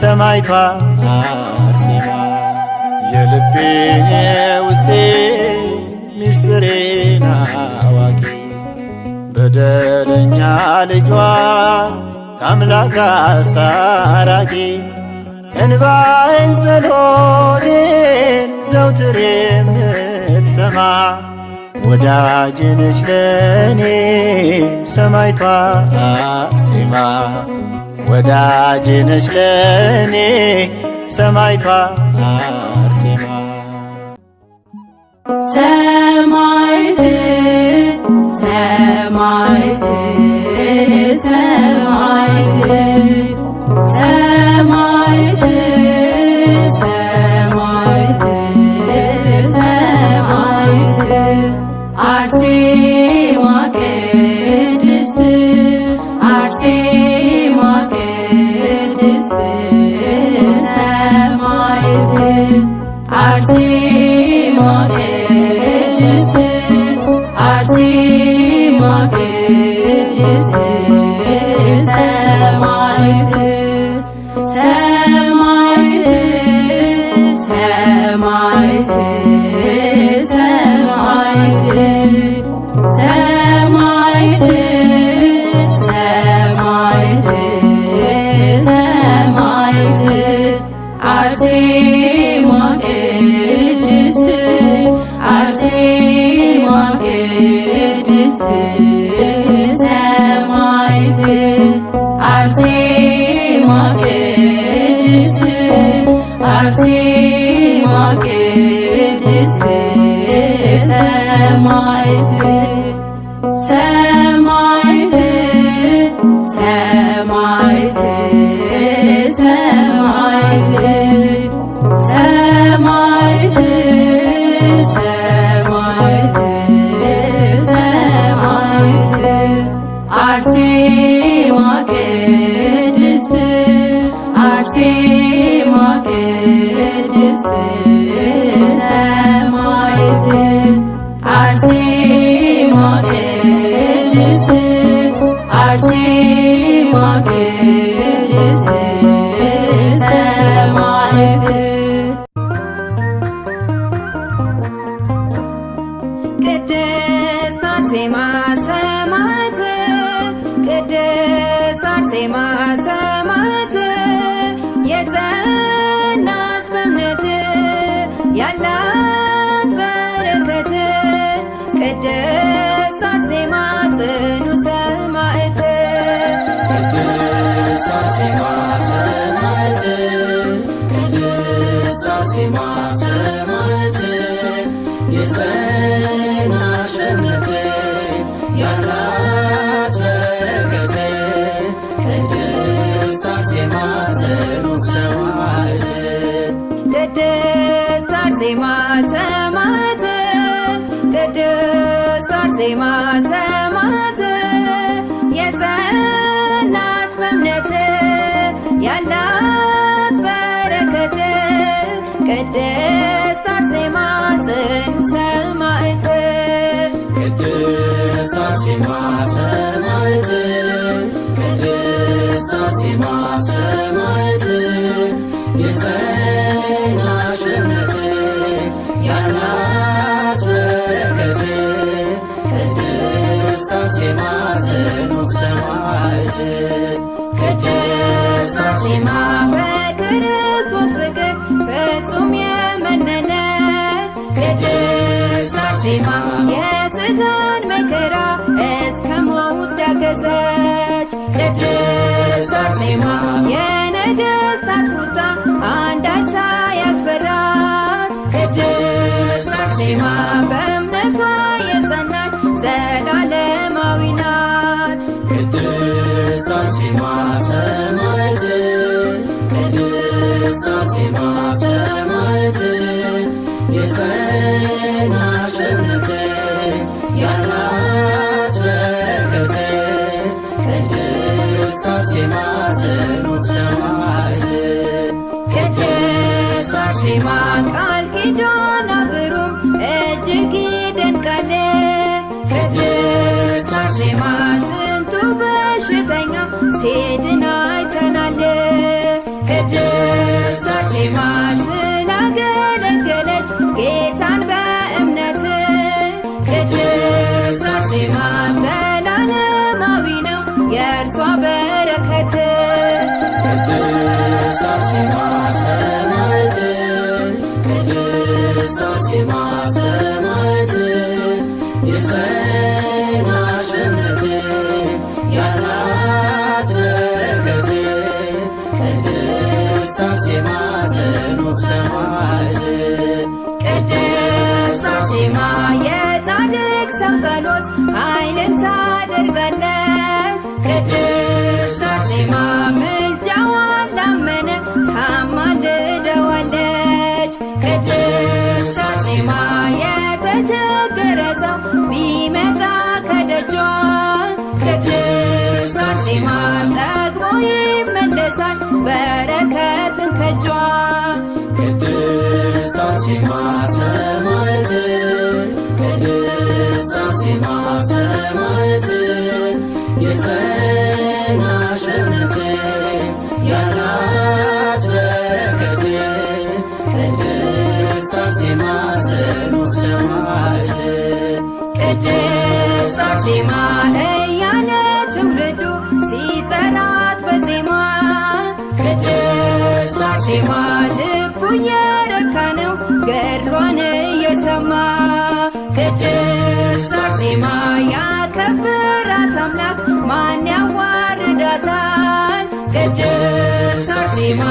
ሰማዕቷ አርሴማ የልቤን የውስጤ ሚስጥሬን አዋቂ በደለኛ ልጇ ከአምላክ አስታራቂ እንባዬን ጸሎቴን ዘውትር የምትሰማ ወዳጄ ነች ለኔ ሰማዕቷ አርሴማ ወዳጄ ነች ለኔ ሰማዕቷ አርሴማ ሰማዕት ሰማዕት ሰማዕት ሰማዕት ሰማዕት ሰማዕት አርሴማ ቅድስት አርሴማ ቅድስት ሰማዕት አርሴማ ቅድስት አርሴማ ቅድስት ሰማዕት ሰማዕት ሰማዕት ሰማዕት ሰማዕት ሰማዕት ሰማዕት አርሴማ ቅድስት አርሴማ ቅድስት ሰማዕት አርሴማ ቅድስት አርሴማ ቅድስት ሰማዕት ሰማዕት ሰማዕት ሰማዕት ሰማዕት ሰማዕት ሰማዕት አርሴማ ቅድስት አርሴማ ቅድስት ሰማዕት አርሴማ ቅድስት አርሴማ ቅድስት ሰማዕት ቅድስት አርሴማ ሰማዕት ቅድስት አርሴማ ሰማዕት የጸናች በእምነት ያላት በረከት ቅድስት አርሴማ ጽኑ ሰማዕት ቅድስት አርሴማ ሰማዕት ቅድስት አርሴማ ሰማዕት የጸናች በእምነት ያላት በረከት ቅድስት አርሴማ ጽኑ ሰማዕት ቅድስት አርሴማ ያላት በረከት ቅድስት አርሴማ ጽኑ ሰማዕት ቅድስት አርሴማ ሰማዕት ቅድስት አርሴማ ሰማዕት የጸናች እምነት ያላት በረከት ቅድስት አርሴማ ጽኑ ሰማዕት ቅድስት አርሴማ በክርስቶስ ፍቅር ፍጹም የመነነ ቅድስት አርሴማ የሥጋን መከራ እስከ ሞት ዳገዘች ቅድስት አርሴማ የነገሥታት ቁጣ አንዳች ሳያስፈራት ቅድስት አርሴማ በእምነቷ የጸናች ዘላለማዊ ናት ቅድስት አርሴማ ሰማዕት ቅድስት አርሴማ ሰማዕት የጸናች እምነት ያላት በረከት ቅድስት አርሴማ ጽኑ ሰማዕት ቅድስት አርሴማ ቃል ኪዳኗ ግሩም እጅግ ይደንቃል ቅድስት አርሴማ ስንቱ በሽተኛ ሲድን አይተናል ቅድስት አርሴማ ስላገለገለች ጌታን በእምነት ቅድስት አርሴማ ዘላለማዊ ነው የእርሷ በረከት ቅድስት አርሴማ ሰማዕት ቅድስት አርሴማ ሰማዕት የጸናች እምነት ያላት በረከት ቅድስት አርሴማ ጽኑ ሰማዕት ቅድስት አርሴማ የጻድቅ ሰው ጸሎት ኃይልን ታደርጋለች ቅድስት አርሴማ ምልጃዋን ላመነ ታማልደዋለች ቅድስት አርሴማ የተቸገረ ሰው ቢመጣ ከደጇ ቅድስት አርሴማ ጠግቦ ይመለሳል በረከትን ከጇ ቅድስት አርሴማ ሰማዕት ቅድስት አርሴማ ሰማዕት የጸናች እምነት ያላት በረከት ቅድስት አርሴማ ጽኑ ሰማዕት ቅድስት አርሴማ እያለ ትውልዱ ሲጠራት በዜማ ቅድስት አርሴማ ልቡ እየረካ ነው ገድሏን እየሰማ ቅድስት አርሴማ ያከበራት አምላክ ማን ያዋርዳታል ቅድስት አርሴማ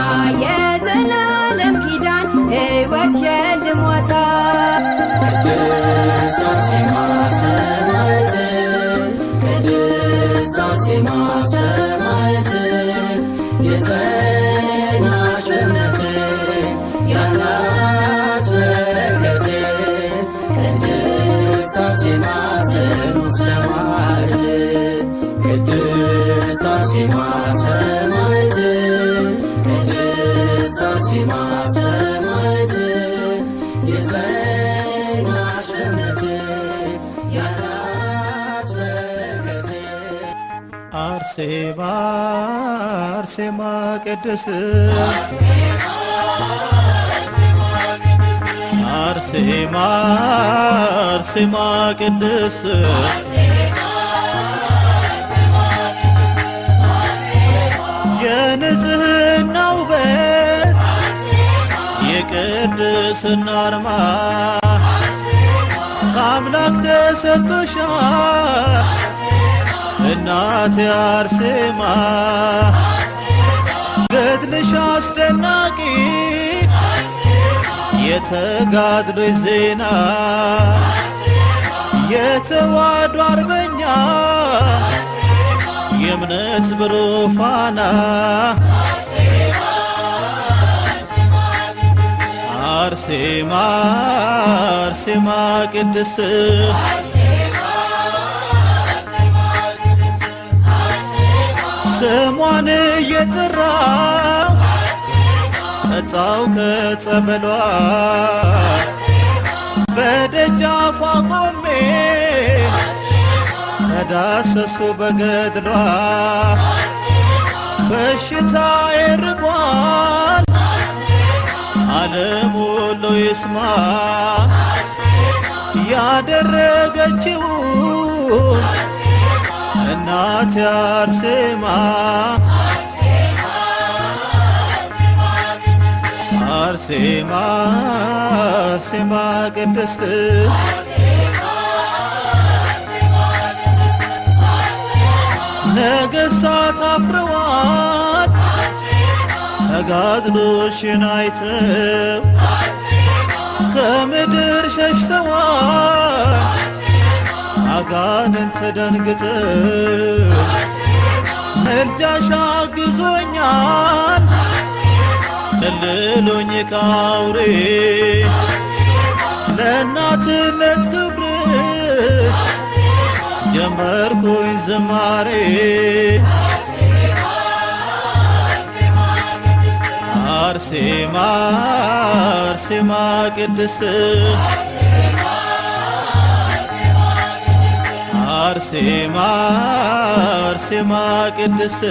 የዘላለም ኪዳን ሕይወት ሸልሟታል ቅድስት አርሴማ ሰማዕት ቅድስት አርሴማ ሰማዕት የጸናች እምነት ያላት በረከት ቅድስት አርሴማ ጽኑ ሰማዕት ቅድስት አርሴማ ሰማዕት ቅድስት አርሴማ ሰማዕት የጸናች እምነት ያላት በረከት አርሴማ አርሴማ ቅድስት አርሴማ አርሴማ ቅድስት የንጽሕና ውበት የቅድስና አርማ አምላክ ተሰጥቶሻል እናቴ አርሴማ ገድልሽ አስደናቂ የተጋድሎሽ ዜና የተዋሕዶ አርበኛ የእምነት ብሩህ ፋና አርሴማ አርሴማ ቅድስት ስሟን እየጠራው ጠጣው ከጸበሏ በደጃፏ ቆሜ ተዳሰሱ በገድሏ በሽታዬ ርቋል ዓለም ሁሉ ይስማ ያደረገችውን እናቴ አርሴማ አርሴማ አርሴማ ቅድስት ነገሥታት አፍረዋል ተጋድሎሽን አይተው ከምድር ሸሽተዋል አጋንንት ደንግጠው ምልጃሽ አግዞኛል እልሉኝ ካውሬ ለእናትነት ክብርሽ ጀመርኩኝ ዝማሬ አርሴማ አርሴማ ቅድስት አርሴማ አርሴማ ቅድስት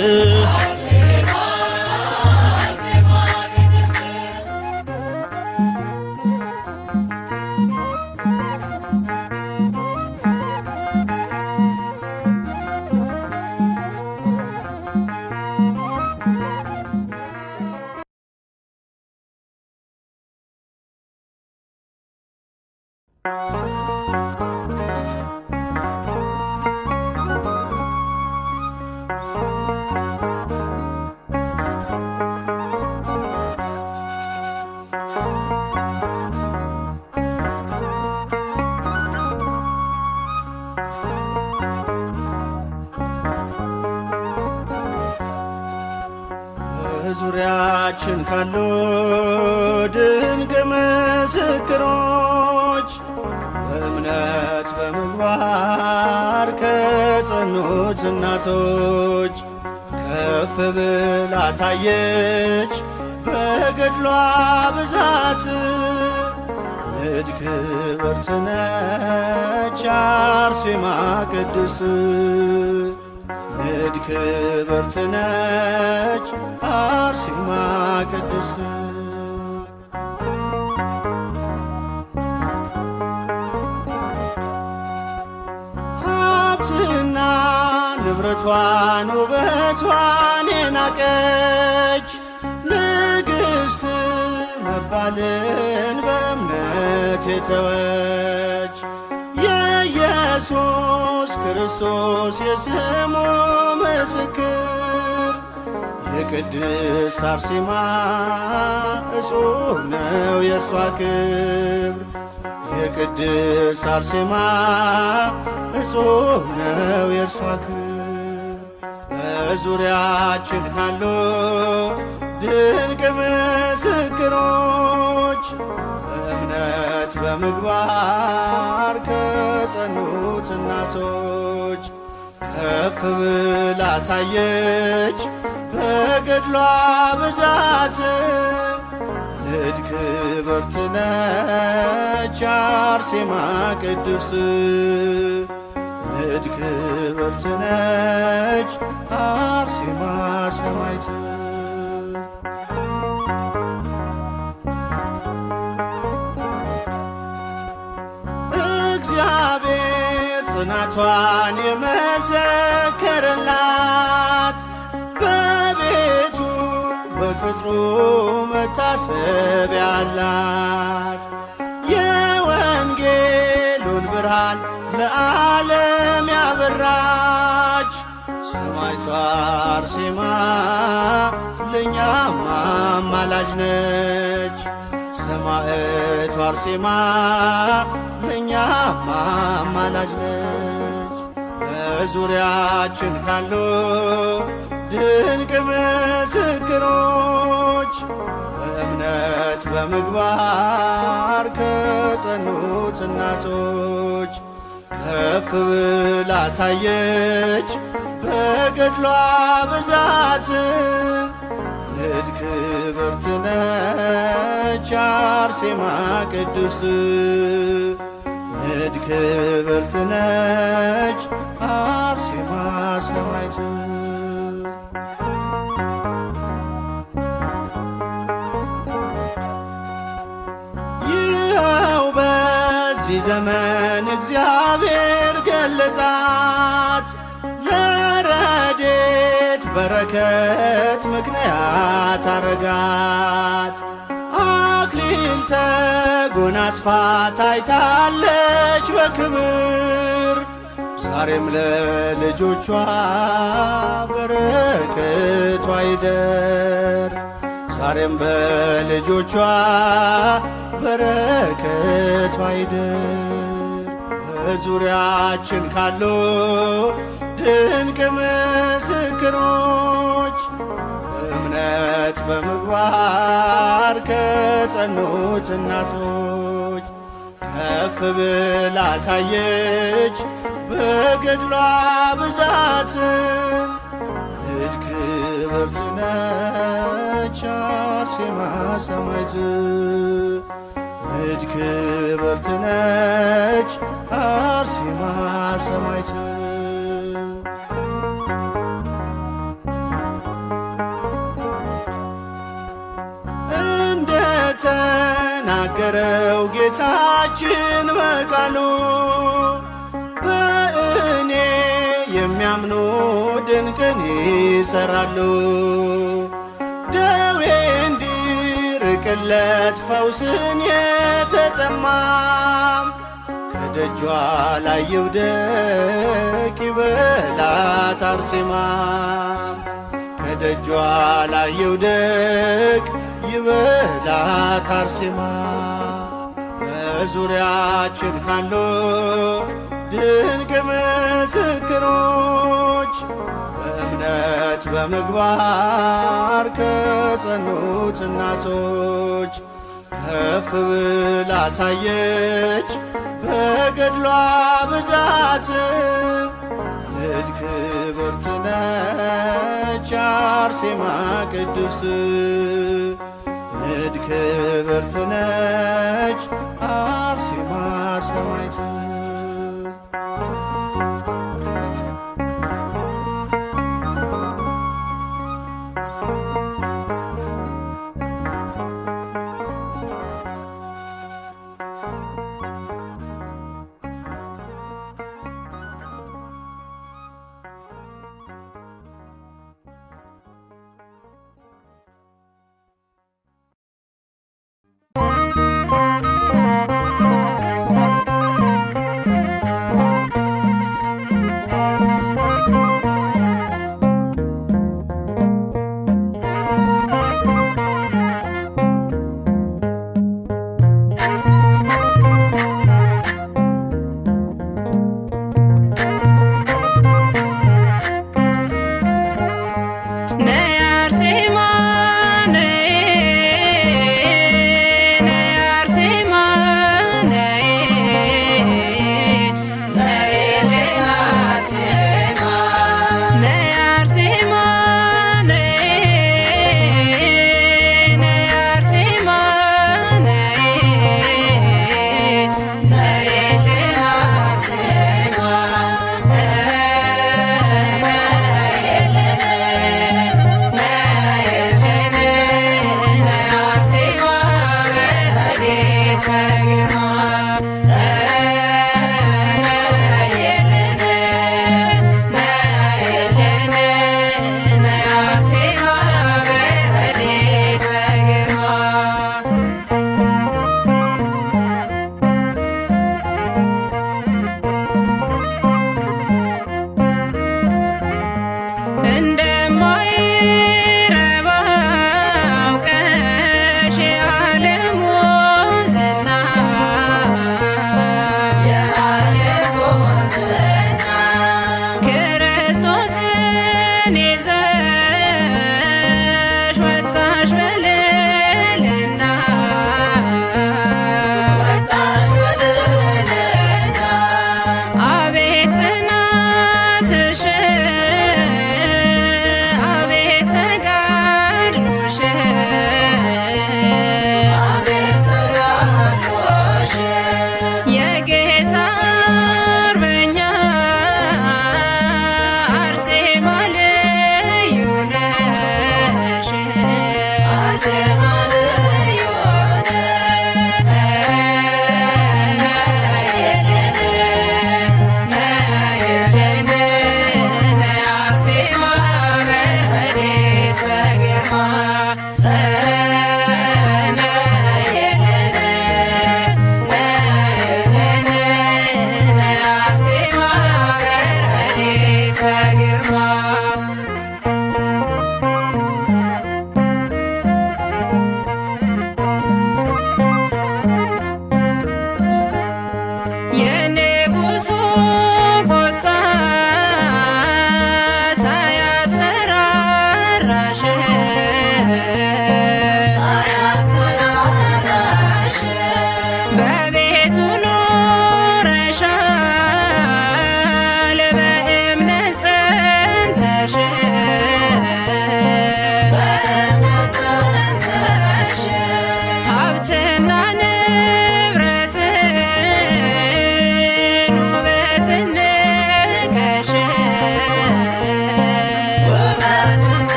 በዙሪያችን ካሉ ድንቅ ምስክሮች በእምነት በምግባር ከጸኑት እናቶች ከፍ ብላ ታየች በገድሏ ብዛት ንድ ክብርት ነች አርሴማ ቅድስት ንድ ክብርት ነች አርሴማ ቅድስት ሀብትና ንብረቷን ውበቷን የናቀች ንግሥት መባልን በእምነት የተወች የኢየሱስ ክርስቶስ የስሙ ምስክር የቅድስት አርሴማ እጹብ ነው የእርሷ ክብር የቅድስት አርሴማ እጹብ ነው የእርሷ ክብር በዙሪያችን ካሉ ድንቅ ምስክሮች በእምነት በምግባር ከጸኑት እናቶች ከፍ ብላ ታየች በገድሏ ብዛት ንድ ክብርት ነች አርሴማ ቅድስት ንድ ክብርት ነች አርሴማ ሰማዕት እግዚአብሔር ጽናቷን የመሰከረላት በቤቱ በቅጥሩ መታሰቢያ አላት የወንጌሉን ብርሃን ለዓለም ያበራች ሰማዕቷ አርሴማ ለእኛም አማላጅ ነች ሰማዕቷ አርሴማ ለእኛም አማላጅ ነች በዙሪያችን ካሉ ድንቅ ምስክሮች በእምነት በምግባር ከጸኑት እናቶች ከፍ ብላ ታየች በገድሏ ብዛት ንድ ክብርት ነች አርሴማ ቅድስት ንድ ክብርት ነች አርሴማ ሰማዕት። ይኸው በዚህ ዘመን እግዚአብሔር ገለጻት ለረድኤት በረከት ምክንያት አረጋት። አክሊል ተጎናጽፋ ታይታለች በክብር ዛሬም ለልጆቿ በረከቷ ይደር ዛሬም በልጆቿ በረከቷ ይደር። በዙሪያችን ካሉ ድንቅ ምስክሮች በእምነት በምግባር ከጸኑት እናቶች ከፍ ብላ ታየች በገድሏ ብዛት ንድ ክብርት ነች አርሴማ ሰማዕት ንድ ክብርት ነች አርሴማ ሰማዕት። እንደተናገረው ጌታችን በቃሉ በእኔ የሚያምኑ ድንቅን ይሰራሉ። ደዌ እንዲርቅለት ፈውስን የተጠማም ከደጇ ላይ ይውደቅ ይበላት አርሴማ ከደጇ ላይ ይውደቅ ይበላት አርሴማ። በዙሪያችን ካሉ ድንቅ ምስክሮች በእምነት በምግባር ከጸኑት እናቶች ከፍ ብላ ታየች በገድሏ ብዛት ንድ ክብርት ነች አርሴማ ቅድስት ንድ ክብርት ነች አርሴማ ሰማዕት።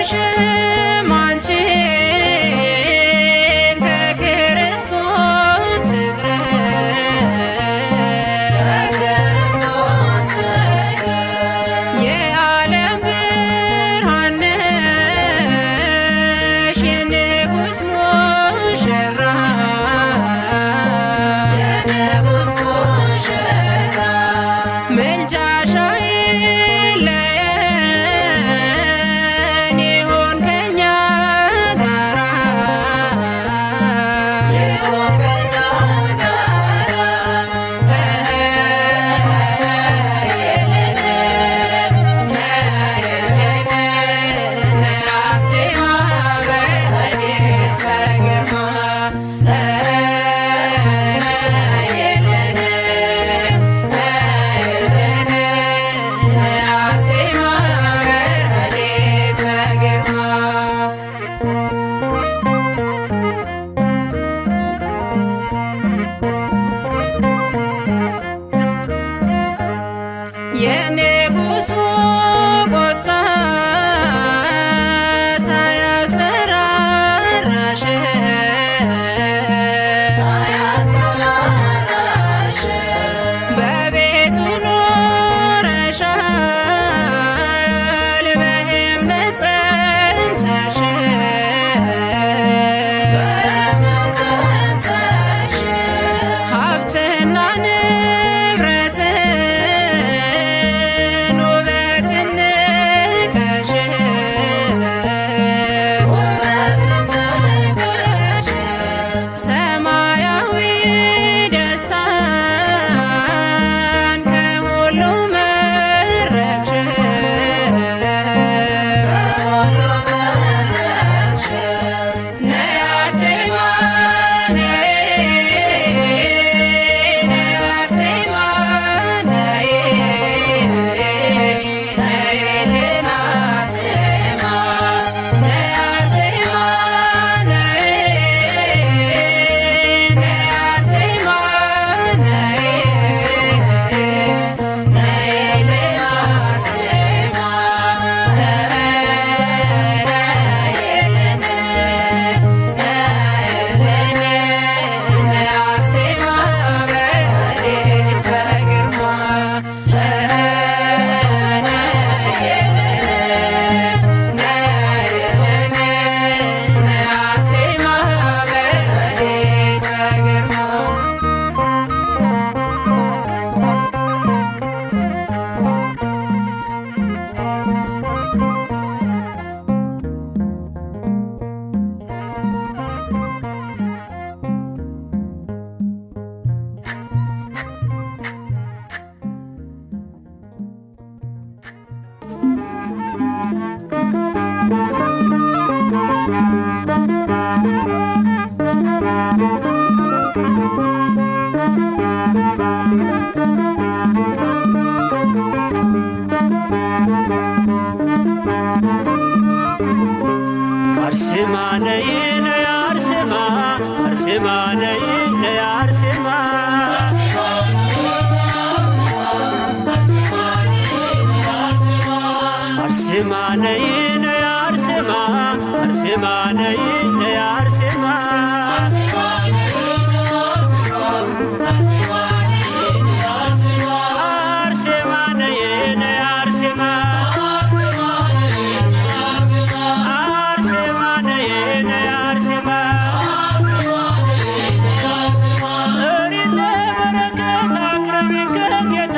አልለይሽም አንቺን ከክርስቶስ ፍቅር የዓለም ብርሃን ነሽ የንጉሥ ሙሽራ ምልጃሽ አይለየን ይሁን ከእኛ ጋራ የንጉሡ ቁጣ ሳያስፈራራሽ በቤቱ ኖረሻል በእምነት ጸንተሽ ሀብትና ንብረትን ውበትን ንቀሽ ሰማያዊ ደስታን ከሁሉ መረጥሽ ነይ አርሴማ አርሴማ ነይ ነይ አርሴማ አርሴማ ነይ ነይ አርሴማ አርሴማ ነይ ነይ አርሴማ አርሴማ ነይ ነይ አርሴማ አርሴማ ነይ ነይ አርሴማ አርሴማ ነይ ነይ አርሴማ ጥሪን ለበረከት አቅርቢን ከጌታ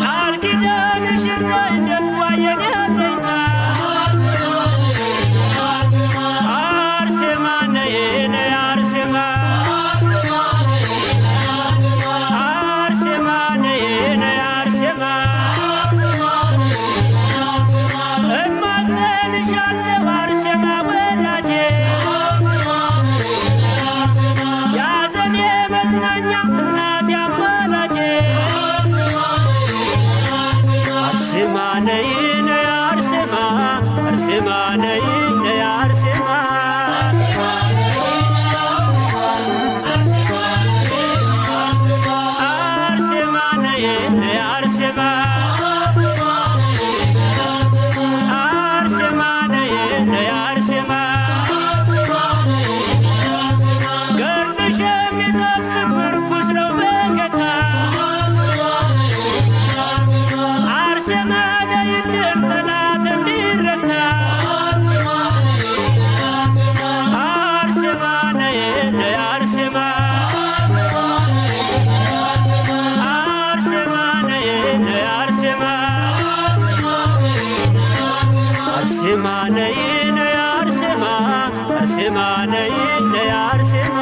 ቃል ኪዳንሽ ይርዳኝ ደጓ የኔ አለኝታ አርሴማ ነይ ነይ አርሴማ አርሴማ ነይ ነይ አርሴማ እማጸንሻለሁ አርሴማ ወዳጄ ያዘኔ መጽናኛ እናቴ አማላጄ አርሴማ ነይ ነይ አርሴማ አርሴማ ነይ ነይ አርሴማ አርሴማ ነይ ነይ አርሴማ ነይልን ጠላት እንዲረታ አርሴማ ነይ ነይ አርሴማ አርሴማ ነይ ነይ አርሴማ አርሴማ ነይ ነይ አርሴማ አርሴማ ነይ ነይ አርሴማ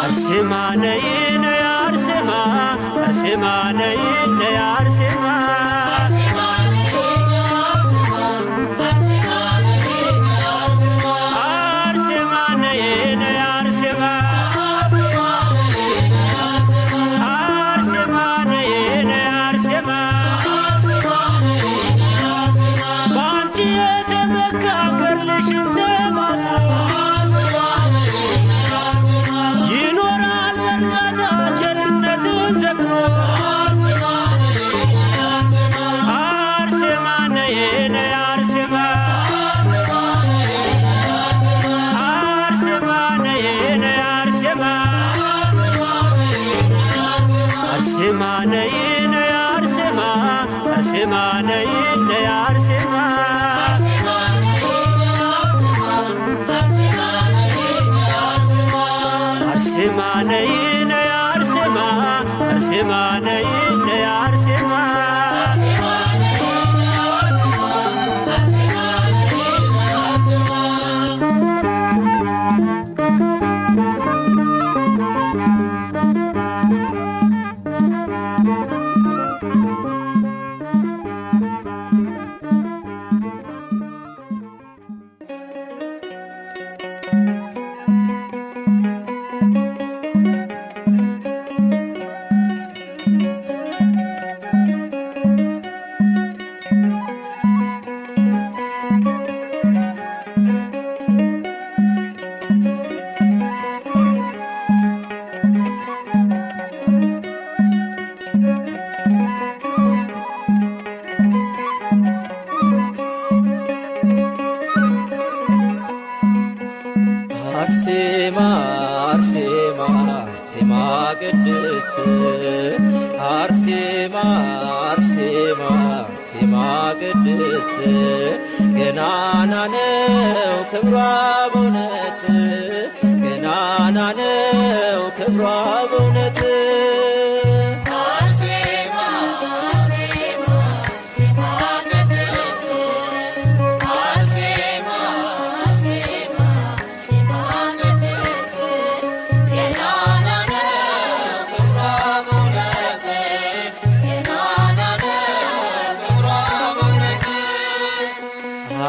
አርሴማ ነይ ነይ አርሴማ አርሴማ ነይ ነይ አርሴማ አርሴማ ነይ ነይ አርሴማ አርሴማ ነይ ነይ አርሴማ በአንቺ የተመካ ገድልሽን ተማጽኖ ይኖራል በርካታ ቸርነትን ዘክሮ አርሴማ ነይ ነይ አርሴማ አርሴማ ነይ ነይ አርሴማ አርሴማ ነይ ነይ አርሴማ አርሴማ ነይ ነይ አርሴማ አርሴማ ነይ ነይ አርሴማ አርሴማ ነይ ነይ አርሴማ አርሴማ አርሴማ አርሴማ ቅድስት አርሴማ አርሴማ አርሴማ ቅድስት ገናና ነው ክብሯ በእውነት ገናና ነው ክብሯ በእውነት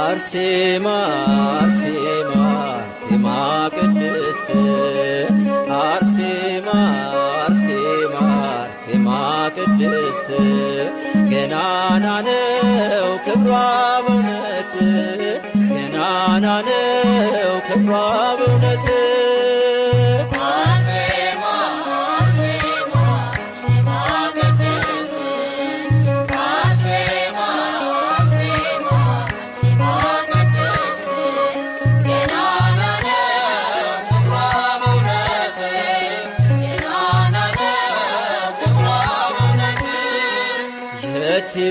አርሴማ አርሴማ አርሴማ ቅድስት አርሴማ አርሴማ አርሴማ ቅድስት ገናና ነው ክብሯ በእውነት ገናና ነው ክብሯ በእውነት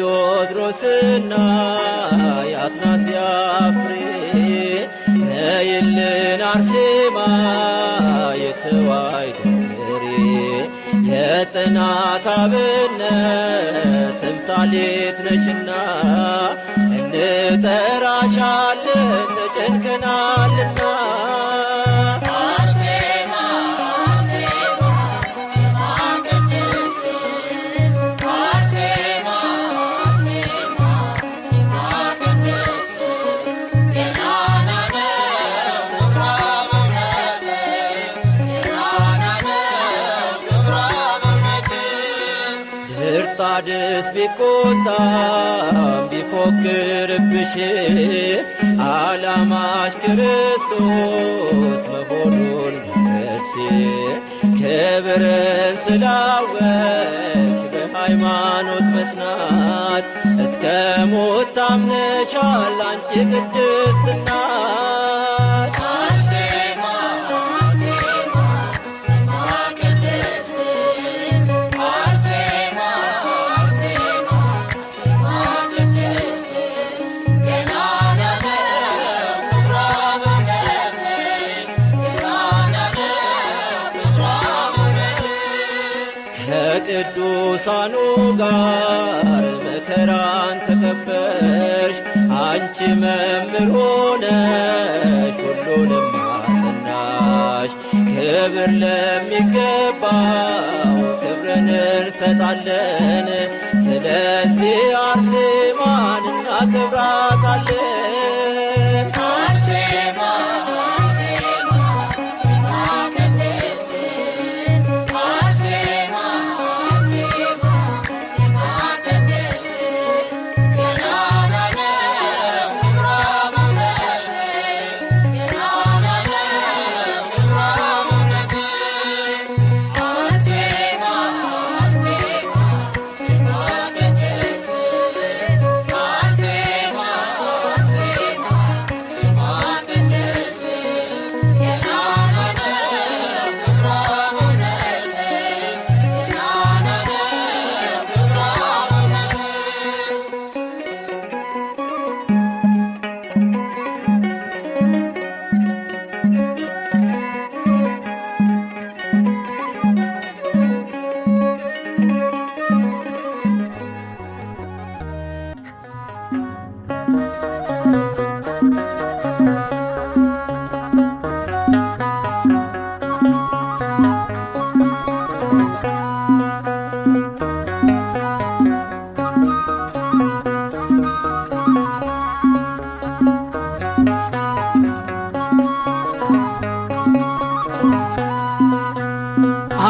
የቴዎድሮስና የአትናስያ ፍሬ ነይልን አርሴማ የተዋሕዶ ፍሬ የጽናት አብነት ተምሳሌት ነሽና እንጠራሻለን ተጨንቀናልና Yeah. ምጣድስ ቢቆጣም ቢፎክርብሽ ዓላማሽ ክርስቶስ መሆኑን ገለጽሽ። ክብርን ስላወቅሽ በሃይማኖት መጽናት እስከ ሞት ታምነሻል አንቺ ቅድስት እናት። ከቅዱሳኑ ጋር መከራን ተቀበልሽ አንቺ መምህር ሆነሽ ሁሉንም አጸናሽ። ክብር ለሚገባው ክብርን እንሰጣለን፣ ስለዚህ አርሴማን እናከብራታለን።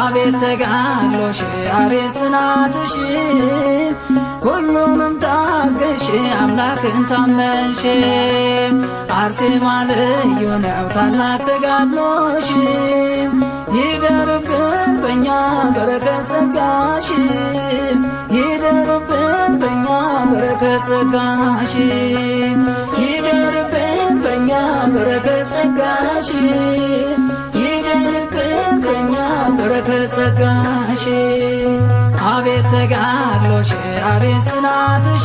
አቤት ተጋድሎሽ አቤት ጽናትሽ ሁሉንም ታገሽ አምላክን ታመንሽ። አርሴማ ልዩ ነው ታላቅ ተጋድሎሽ ይደርብን በእኛ በረከት ጸጋሽ ይደርብን በእኛ በረከት ጸጋሽ ይደርብን በእኛ በረከት ጸጋሽ ይደርብን በእኛ በረከት ጸጋሽ። አቤት ተጋድሎሽ አቤት ጽናትሽ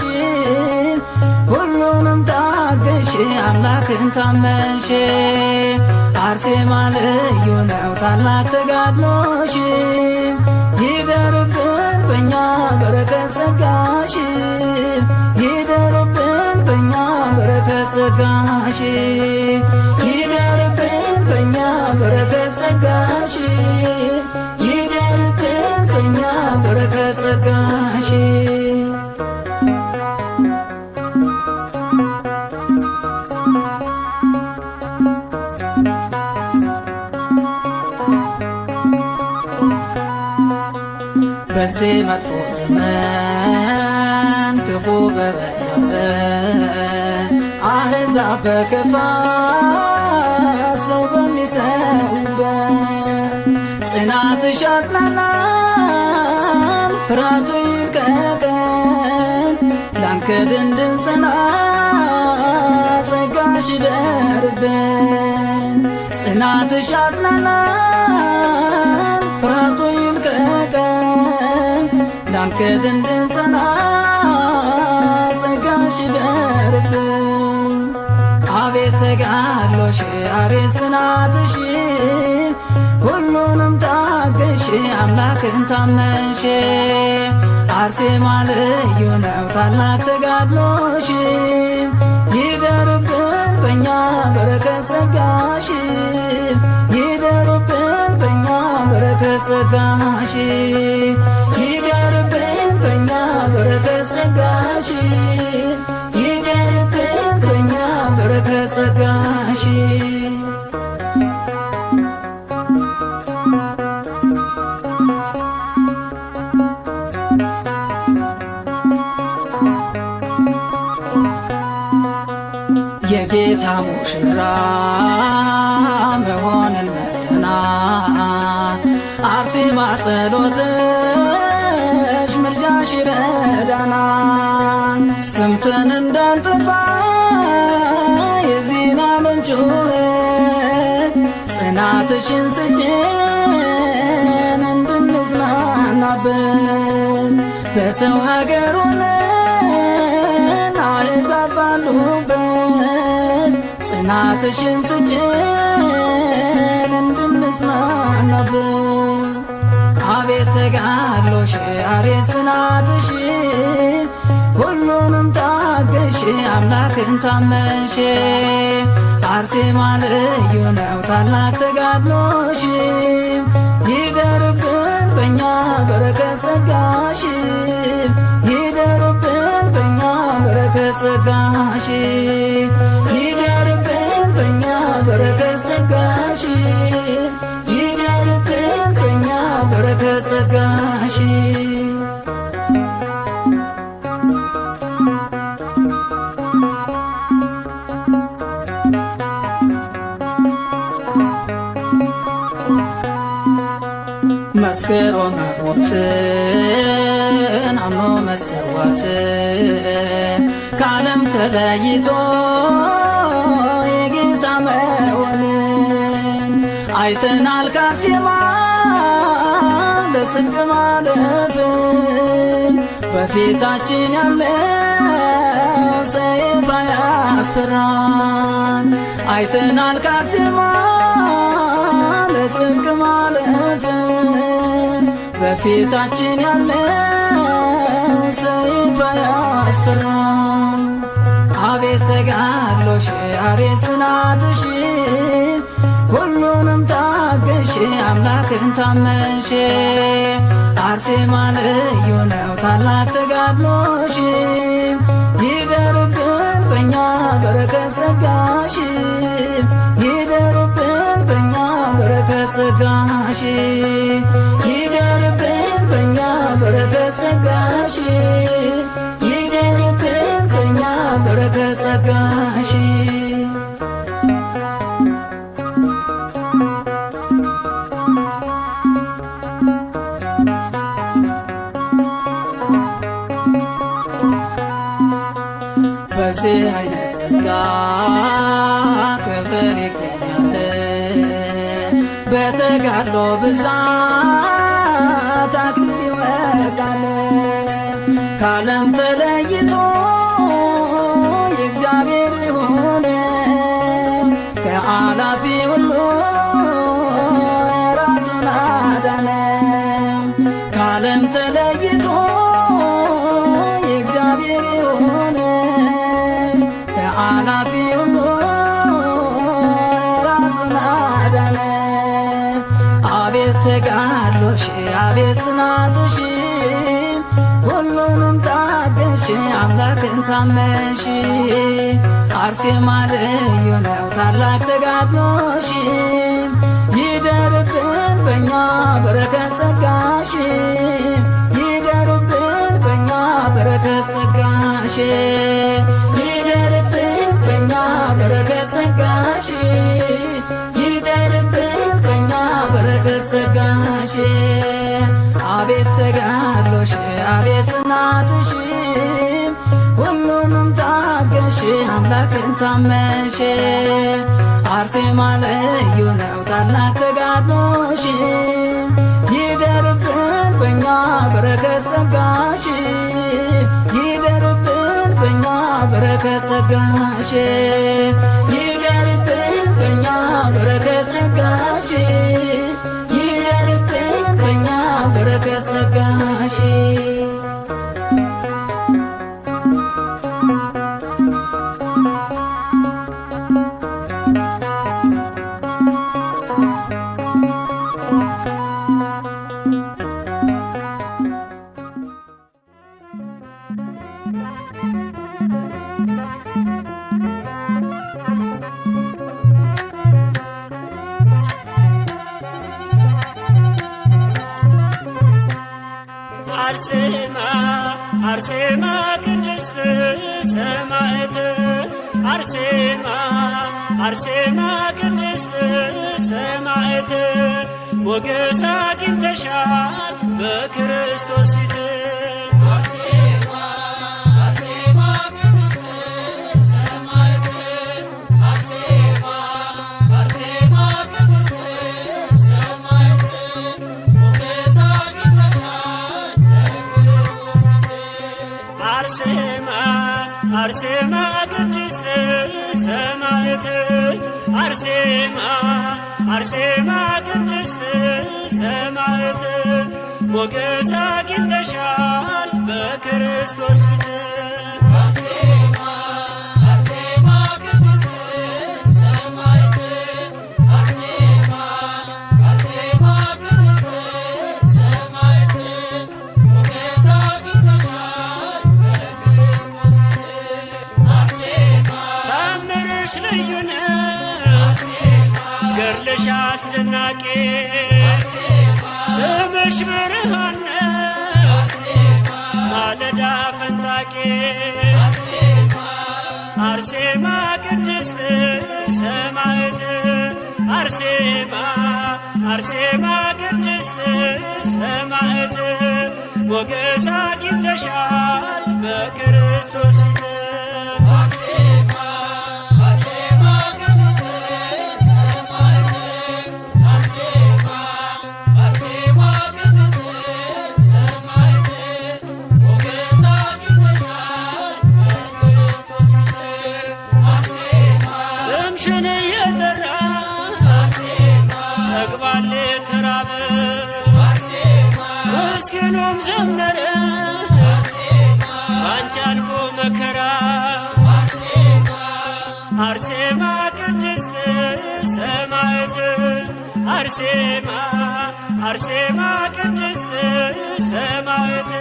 ሁሉንም ታገሽ አምላክን ታመንሽ። አርሴማ ልዩ ነው ታላቅ ተጋድሎሽ ይደርብን በእኛ በረከት ጸጋሽ ይደርብን በእኛ በረከት ጸጋሽ ይደርብን በእኛ በረከት ጸጋሽ ይደርብን በእኛ በረከት ጸጋሽ። በዚህ መጥፎ ዘመን ክፉ በበዛበት አሕዛብ በክፋት ሰው በሚሰውበት ጽናትሽ አጽናናን ፍርሃቱ ይልቀቀን ላንክድ እንድንጸና ጸጋሽ ይደርብን። ጽናትሽ አጽናናን ፍርሃቱ ይልቀቀን ላንክድ እንድንጸና ጸጋሽ ይደርብን። አቤት ተጋድሎሽ አቤት ጽናትሽ ሁሉንም ታገሽ አምላክን ታመንሽ። አርሴማ ልዩ ነው ታላቅ ተጋድሎሽ ይደርብን በእኛ በረከት ጸጋሽ ይደርብን በእኛ በረከት ጸጋሽ ይደርብን በእኛ በረከት ጸጋሽ ይደርብን በእኛ በረከት ጸጋሽ። የጌታ ሙሽራ መሆንን መርጠናል። አርሴማ ጸሎትሽ ምልጃሽ ይረዳናል። ሰምተን እንዳንጠፋ የዚህን ዓለም ጩኸት ጽናትሽን ስጭን እንድንጽናናበት። በሰው ሀገር ሆነን አሕዛብ ባሉበት ጽናትሽን ስጭን እንድንጽናናበት። አቤት ተጋድሎሽ አቤት ጽናትሽ ሁሉንም ታገሽ አምላክን ታመንሽ። አርሴማ ልዩ ነው ታላቅ ተጋድሎሽ ይደርብን በእኛ በረከት ጸጋሽ ይደርብን በእኛ በረከት ጸጋሽ ይደርብን በእኛ በረከት ጸጋሽ ይደርብን በእኛ በረከት ጸጋሽ። መስክሮ መሞትን አምኖ መሰዋት ከዓለም ተለይቶ የጌታ መሆንን አይተናል። ከአርሴማ ለጽድቅ ማለፍን በፊታችን ያለው ሰይፍ አያስፈራን። አይተናል ከአርሴማ ለጽድቅ ማለፍን በፊታችን ያለው ሰይፍ አያስፈራን። አቤት ተጋድሎሽ አቤት ጽናትሽ ሁሉንም ታገሽ አምላክን ታመንሽ። አርሴማ ልዩ ነው ታላቅ ተጋድሎሽ ይደርብን በእኛ በረከት ጸጋሽ ይደርብን በእኛ በረከት ጸጋሽ ይደርብን በእኛ በረከት ጸጋሽ ይደርብን በእኛ በረከት ጸጋሽ። በዚህ አይነት ጸጋ ክብር ይገኛል። በተጋድሎ ብዛት አክሊል ይወርዳል። ከዓለም ተለይቶ የእግዚአብሔር የሆነ ከአላፊ ሁሉ ራሱን አዳነ። ከዓለም ተለይቶ የእግዚአብሔር የሆነ ከአላፊ ሁሉ ራሱን አዳነ። አቤት ተጋድሎሽ አቤት ጽናትሽ ሁሉንም ታገሽ አምላክን ታመንሽ። አርሴማ ልዩ ነው ታላቅ ተጋድሎሽ ይደርብን በእኛ በረከት ጸጋሽ ይደርብን በእኛ በረከት ጸጋሽ ይደርብን በእኛ በረከት ጸጋሽ ይደርብን በእኛ በረከት ጸጋሽ። አቤት ተጋድሎሽ አቤት ጽናትሽ ሁሉንም ታገሽ አምላክን ታመንሽ። አርሴማ ልዩ ነው ታላቅ ተጋድሎሽ ይደርብን በእኛ በረከት ጸጋሽ ይደርብን በእኛ በረከት ጸጋሽ ይደርብን በእኛ በረከት ጸጋሽ ይደርብን በእኛ በረከት ጸጋሽ። አርሴማ አርሴማ ቅድስት ሰማዕት አርሴማ አርሴማ ቅድስት ሰማዕት ሞገስ አግኝተሻል በክርስቶስ ፊት አርሴማ ቅድስት ሰማዕት አርሴማ አርሴማ ቅድስት ሰማዕት ሞገስ አግኝተሻል በክርስቶስ ፊት ልዩ ነው ገድልሽ አስደናቂ ስምሽ ብርሃን ነው ማለዳ ፈንጣቂ አርሴማ ቅድስት ሰማዕት አርሴማ አርሴማ ቅድስት ሰማዕት ሞገስ አግኝተሻል በክርስቶስ ፊት ምስኪኑም ዘመረ ባንቺ አልፎ መከራ አርሴማ ቅድስት ሰማዕት አርሴማ አርሴማ ቅድስት ሰማዕት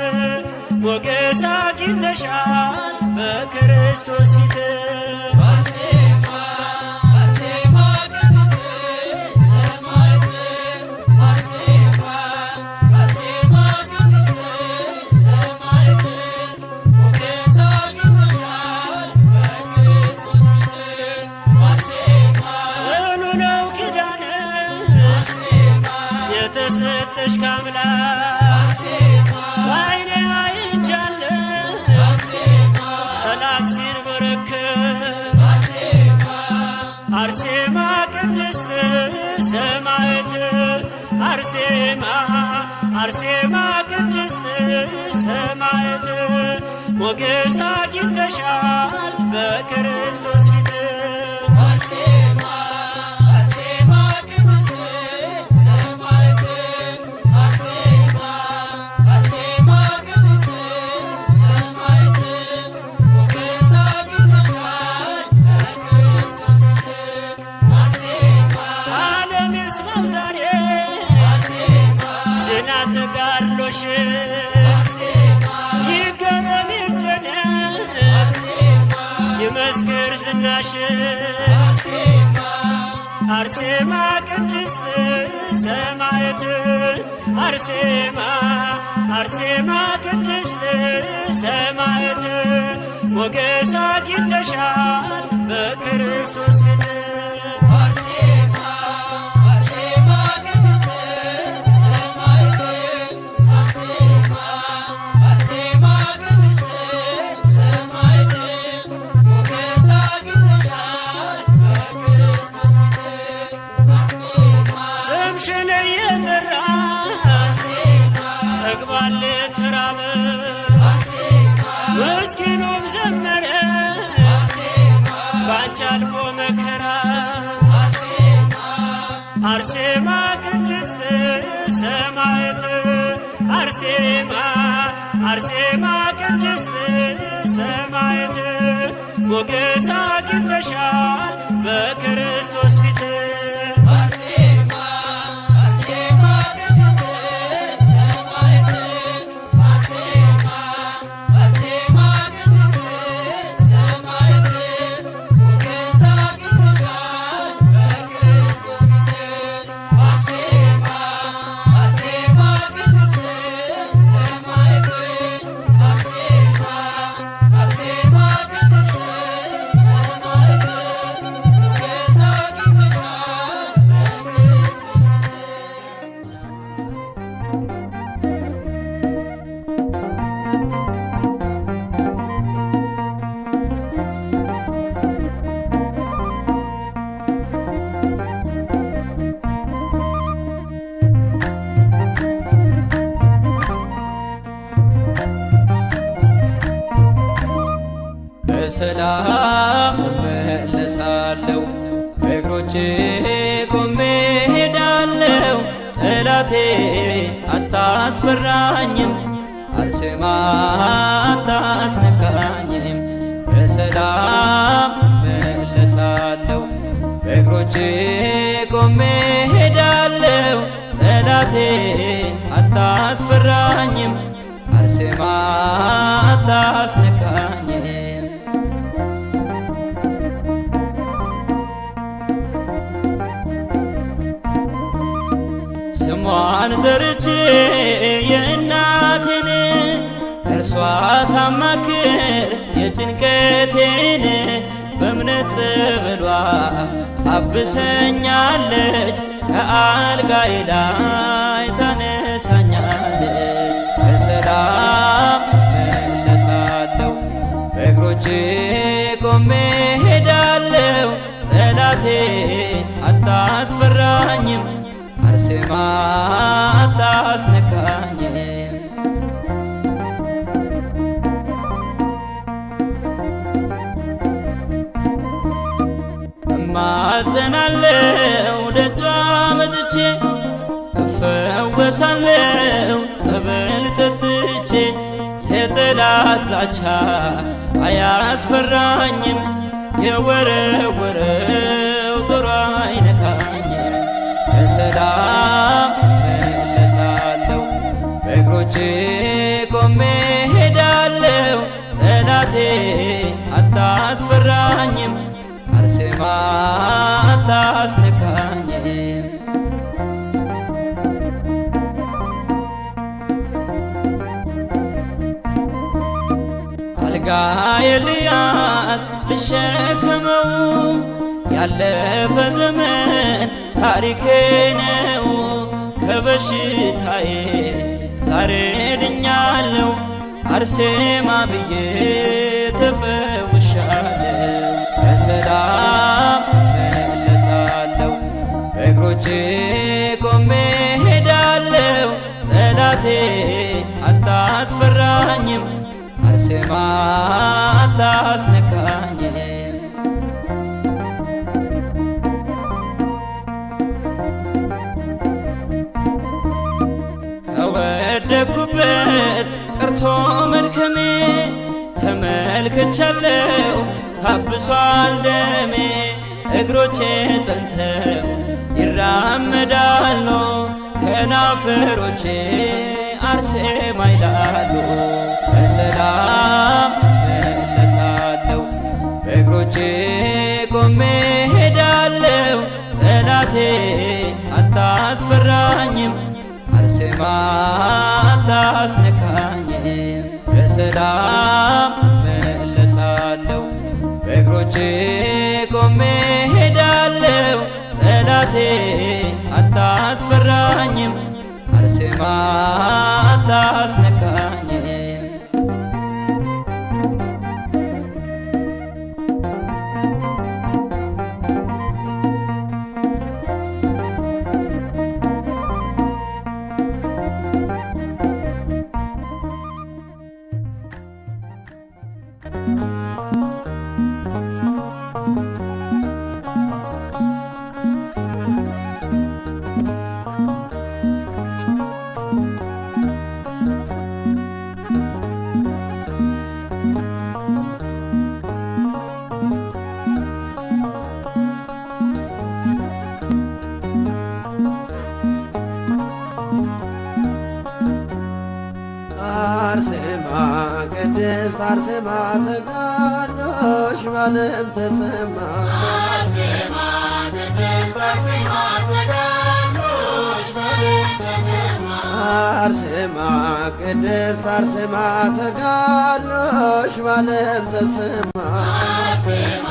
ሞገስ አግኝተሻል በክርስቶስ ፊት የተሰጠሽ ከአምላክ በዓይኔ አይቻለሁ ጠላት ሲንበረከክ አርሴማ ቅድስት ሰማዕት አርሴማ አርሴማ ቅድስት ሰማዕት ሞገስ አግኝተሻል በክርስቶስ ፊት ተጋድሎሽ ይገረም ይደነቅ ይመስክር ዝናሽ አርሴማ ቅድስት ሰማዕት አርሴማ አርሴማ ቅድስት ሰማዕት ሞገስ አግኝተሻል በክርስቶስ ፊት ስምሽን እየጠራ ተግባል ተራበ ምስኪኑም ዘመረ ባንቺ አልፎ መከራ አርሴማ ቅድስት ሰማዕት አርሴማ አርሴማ ቅድስት ሰማዕት ሞገስ አግኝተሻል በክርስቶስ ፊት በእግሮቼ ቆሜ ሄዳለው ጠላቴ አታስፈራኝም። አርሴማ አታስነካኝም። በሰላም መለሳለው በእግሮቼ ቆሜ ሄዳለው ጠላቴ አታስፈራኝም። አርሴማ አታስነካኝም። ስሟን ጠርቼ የእናቴን እርሷ ሳማክር የጭንቀቴን በእምነት ጸበሏ ታብሰኛለች። ከአልጋዬ ላይ ታነሳኛለች። በሰላም መለሳለሁ በእግሮቼ ቆሜ ሄዳለሁ ጠላቴ አታስፈራኝም። አርሴማ አታስነካኝም። እማጸናለው ደጇ መጥቼ እፈወሳለው ጸበል ጠጥቼ የጠላት ዛቻ አያስፈራኝም። የወረወረው ጦር አይነካኝም። በሰላም መለሳለው በእግሮቼ ቆሜ ሄዳለው ጠላቴ አታስፈራኝም። አርሴማ አታስነካኝም። አልጋዬ ልያዝ ልሸከመው ያለፈ ዘመን ታሪኬ ነው። ከበሽታዬ ዛሬ ድኛለው። አርሴማ ብዬ ተፈውሻለው። በሰላም መለሳለው በእግሮቼ ቆሜ ሄዳለው ጠላቴ አታስፈራኝም። አርሴማ አታስነካኝም። ከወደኩበት ቀርቶ መድከሜ ተመልክቻለው ታብሷል ደሜ። እግሮቼ ጸንተው ይራመዳሉ ከናፈሮቼ አርሴማ ይላሉ። በሰላም መለሳለው በእግሮቼ ቆሜ ሄዳለው ጠላቴ አታስፈራኝም። አርሴማ አታስነካኝም። በሰላም መለሳለው በእግሮቼ ቆሜ ሄዳለው ጠላቴ አታስፈራኝም። አርሴማ አታስነካኝም። አርሴማ ቅድስት አርሴማ ተጋድሎሽ በዓለም ተሰማ። አርሴማ ቅድስት አርሴማ ተጋድሎሽ በዓለም ተሰማ። አርሴማ ቅድስት አርሴማ ተጋድሎሽ በዓለም ተሰማ። አርሴማ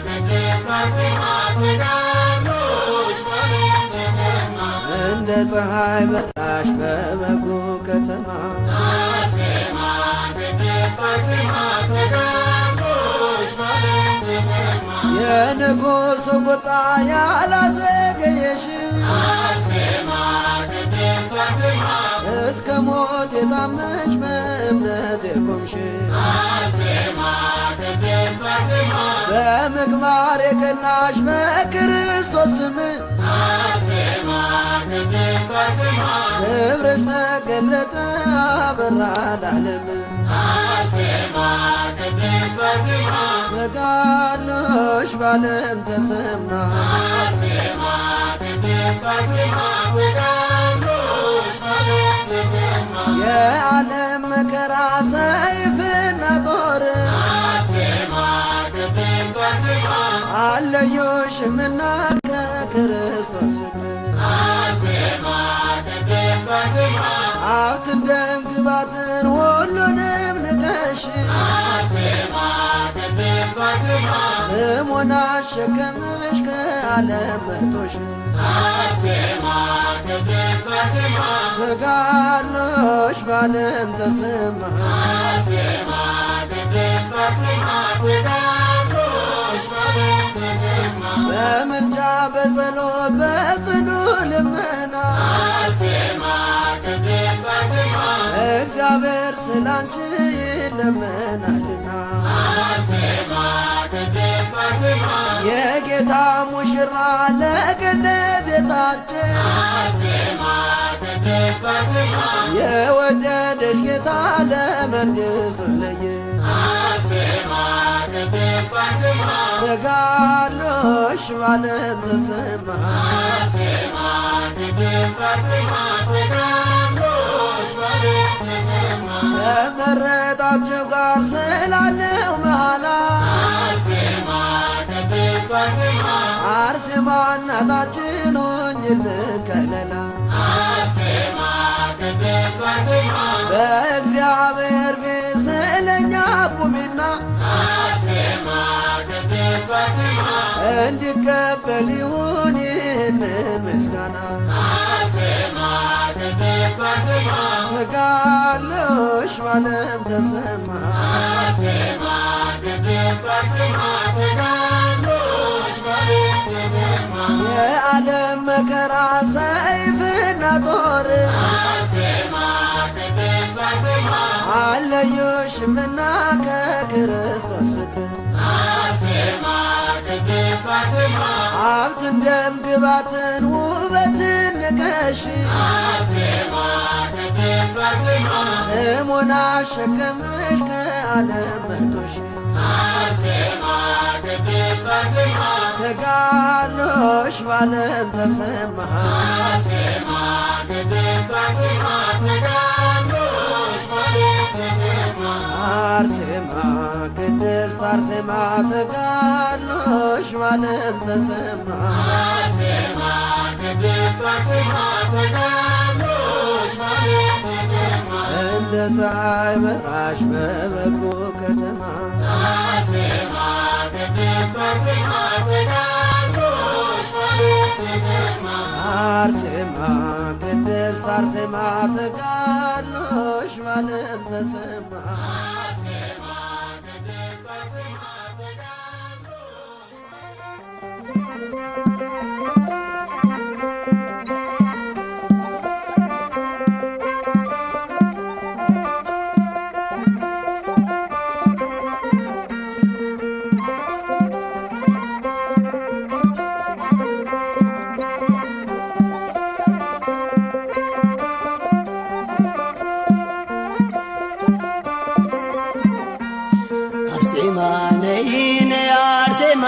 ቅድስት አርሴማ ተጋድሎሽ በዓለም ተሰማ። እንደ ፀሐይ በራሽ በበጉ ከተማ። አርሴማ ቅድስት አርሴማ ተጋድሎሽ በዓለም ተሰማ። የንጉሡ ቁጣ ያላዘገየሽ አርሴማ ቅድስት አርሴማ እስከ ሞት የታመንሽ በእምነት የቆምሽ አርሴማ ቅድስት አርሴማ በምግባር የቀናሽ በክርስቶስ ስም አርሴማ ቅድስት አርሴማ ክብርሽ ተገለጠ አበራ ለዓለም አርሴማ ቅድስት አርሴማ ተጋድሎሽ በዓለም ተሰማ አርሴማ ቅድስት አርሴማ ተጋድሎሽ በዓለም ተሰማ የዓለም መከራ ሰይፍና ጦር አርሴማ ቅድስት አርሴማ አለዮሽምና ከክርስቶስ ፍቅር አርሴማ ቅድስት አርሴማ ሀብትን ደም ግባትን ሁሉንም ንቀሽ አርሴማ ቅድስት አርሴማ ስሙን አሸከምሽ ከዓለም መርጦሽ አርሴማ ቅድስት አርሴማ ተጋድሎሽ በዓለም ተሰማ አርሴማ ቅድስት አርሴማ ተጋድሎሽ በዓለም ተሰማ በምልጃ በጸሎት በጽኑ ልመና አርሴማ ቅድስት አርሴማ እግዚአብሔር ስላንቺ ይለመናልና አርሴማ ቅድስት አርሴማ የጌታ ሙሽራ ለገነት የታጨ አርሴማ ቅድስት አርሴማ የወደደሽ ጌታ ለመንግሥቱ ለየ አርሴማ ቅድስት አርሴማ ተጋድሎሽ በዓለም ተሰማ አርሴማ ቅድስት አርሴማ ተጋድሎሽ በዓለም ተሰማ ከመረጣቸው ጋር ስላለው መሃላ አርሴማ ቅድስት አርሴማ አርሴማ እናታችን ሆኝልን ከለላ አርሴማ ቅድስት አርሴማ በእግዚአብሔር ፊት ስለኛ ቁሚና አርሴማ ቅድስት አርሴማ እንዲቀበል ይሁን ይህንን ምስጋና አርሴማ ቅድስት አርሴማ ተጋድሎሽ በዓለም ተሰማ አርሴማ ቅድስት አርሴማ ተጋድሎሽ በዓለም ተሰማ የዓለም መከራ ሰይፍና ጦር አርሴማ ቅድስት አርሴማ አለዮሽምና ከክርስቶስ ፍቅር አርሴማ ቅድስት አርሴማ ሀብትን ደም ግባትን ውበትን ንቀሽ አርሴማ ቅድስት አርሴማ ስሙን አሸከምሽ ከዓለም መርጦሽ አርሴማ ቅድስት አርሴማ ተጋድሎሽ በዓለም ተሰማ አርሴማ ቅድስት አርሴማ ተጋድሎሽ በዓለም ተሰማ አርሴማ ቅድስት አርሴማ ተጋድሎሽ በዓለም ተሰማ አርሴማ ቅድስት አርሴማ ተጋድሎሽ በዓለም ተሰማ እንደ ፀሐይ በራሽ በበጎ ከተማ አርሴማ ቅድስት አርሴማ ተጋድሎሽ በዓለም ተሰማ አርሴማ ቅድስት አርሴማ ተጋድሎሽ በዓለም ተሰማ አርሴማ ቅድስት አርሴማ ተጋድሎሽ አርሴማ ነይ ነይ አርሴማ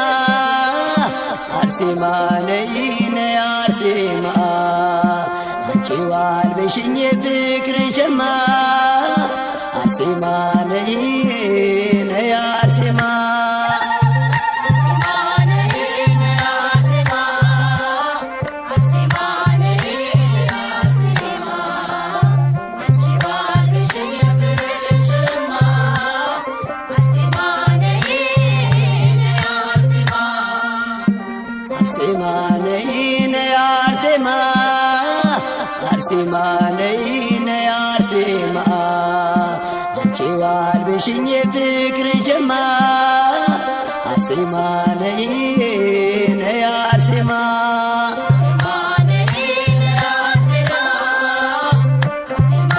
አርሴማ ነይ ነይ አርሴማ አንቺ ዋልበሽኝ ፍቅርን ሸማ አርሴማ ነይ ነይ አርሴማ አርሴማ ነይ ነይ አርሴማ አርሴማ ነይ ነይ አርሴማ አንቺ ዋልበሽኝ ፍቅርን ሸማ አርሴማ ነይ ነይ አርሴማ አርሴማ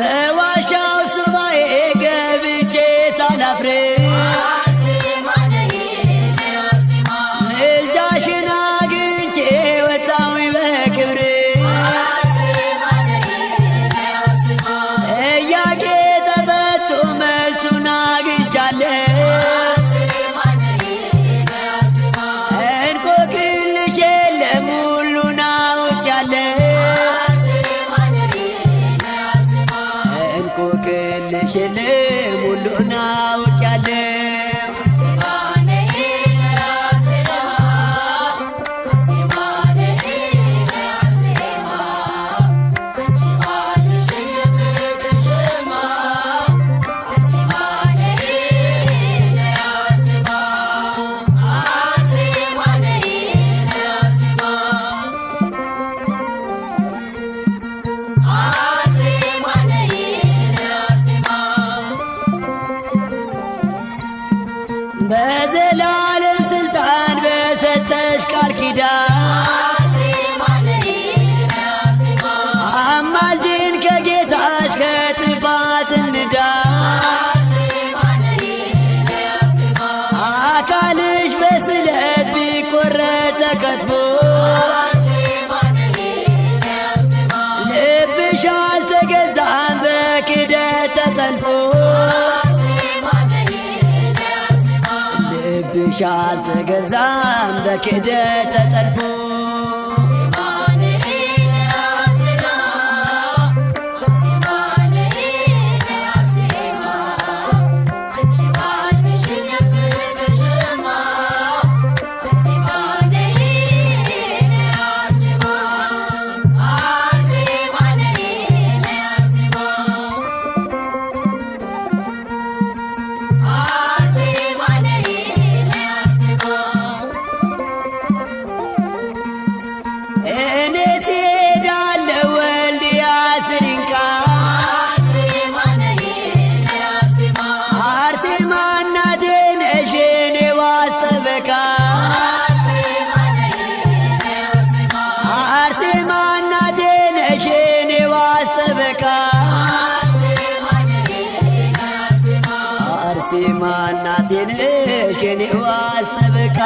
በዋሻው ሱባኤ ገብቼ ሳላፍር ምልጃሽን አግኝቼ ወጣሁኝ በክብር ጥያቄ ተፈቶ መልሱን አግኝቻለሁ እንቆቅልሽ የለም ሁሉን አውቄያለሁ እንቆቅልሽ የለም ሁሉን አውቄያለሁ በዘላለም ስልጣን በሰጠሽ ቃል ኪዳን አማልጅን ከጌታሽ ከጥፋት እንዳን አካልሽ በስለት ቢቆረጥ ተከትፎ ልብሽ አልተገዛም በክደት ተጠልፎ ልብሽ አልተገዛም በክደት ተጠልፎ እኔ ትሄዳለሁ ወልድያ ስሪንቃ አርሴማ እናቴ ነሽ የኔ ዋስ ጠበቃ አርሴማ እናቴ ነሽ የኔ ዋስ ጠበቃ አርሴማ እናቴ ነሽ የኔ ዋስ ጠበቃ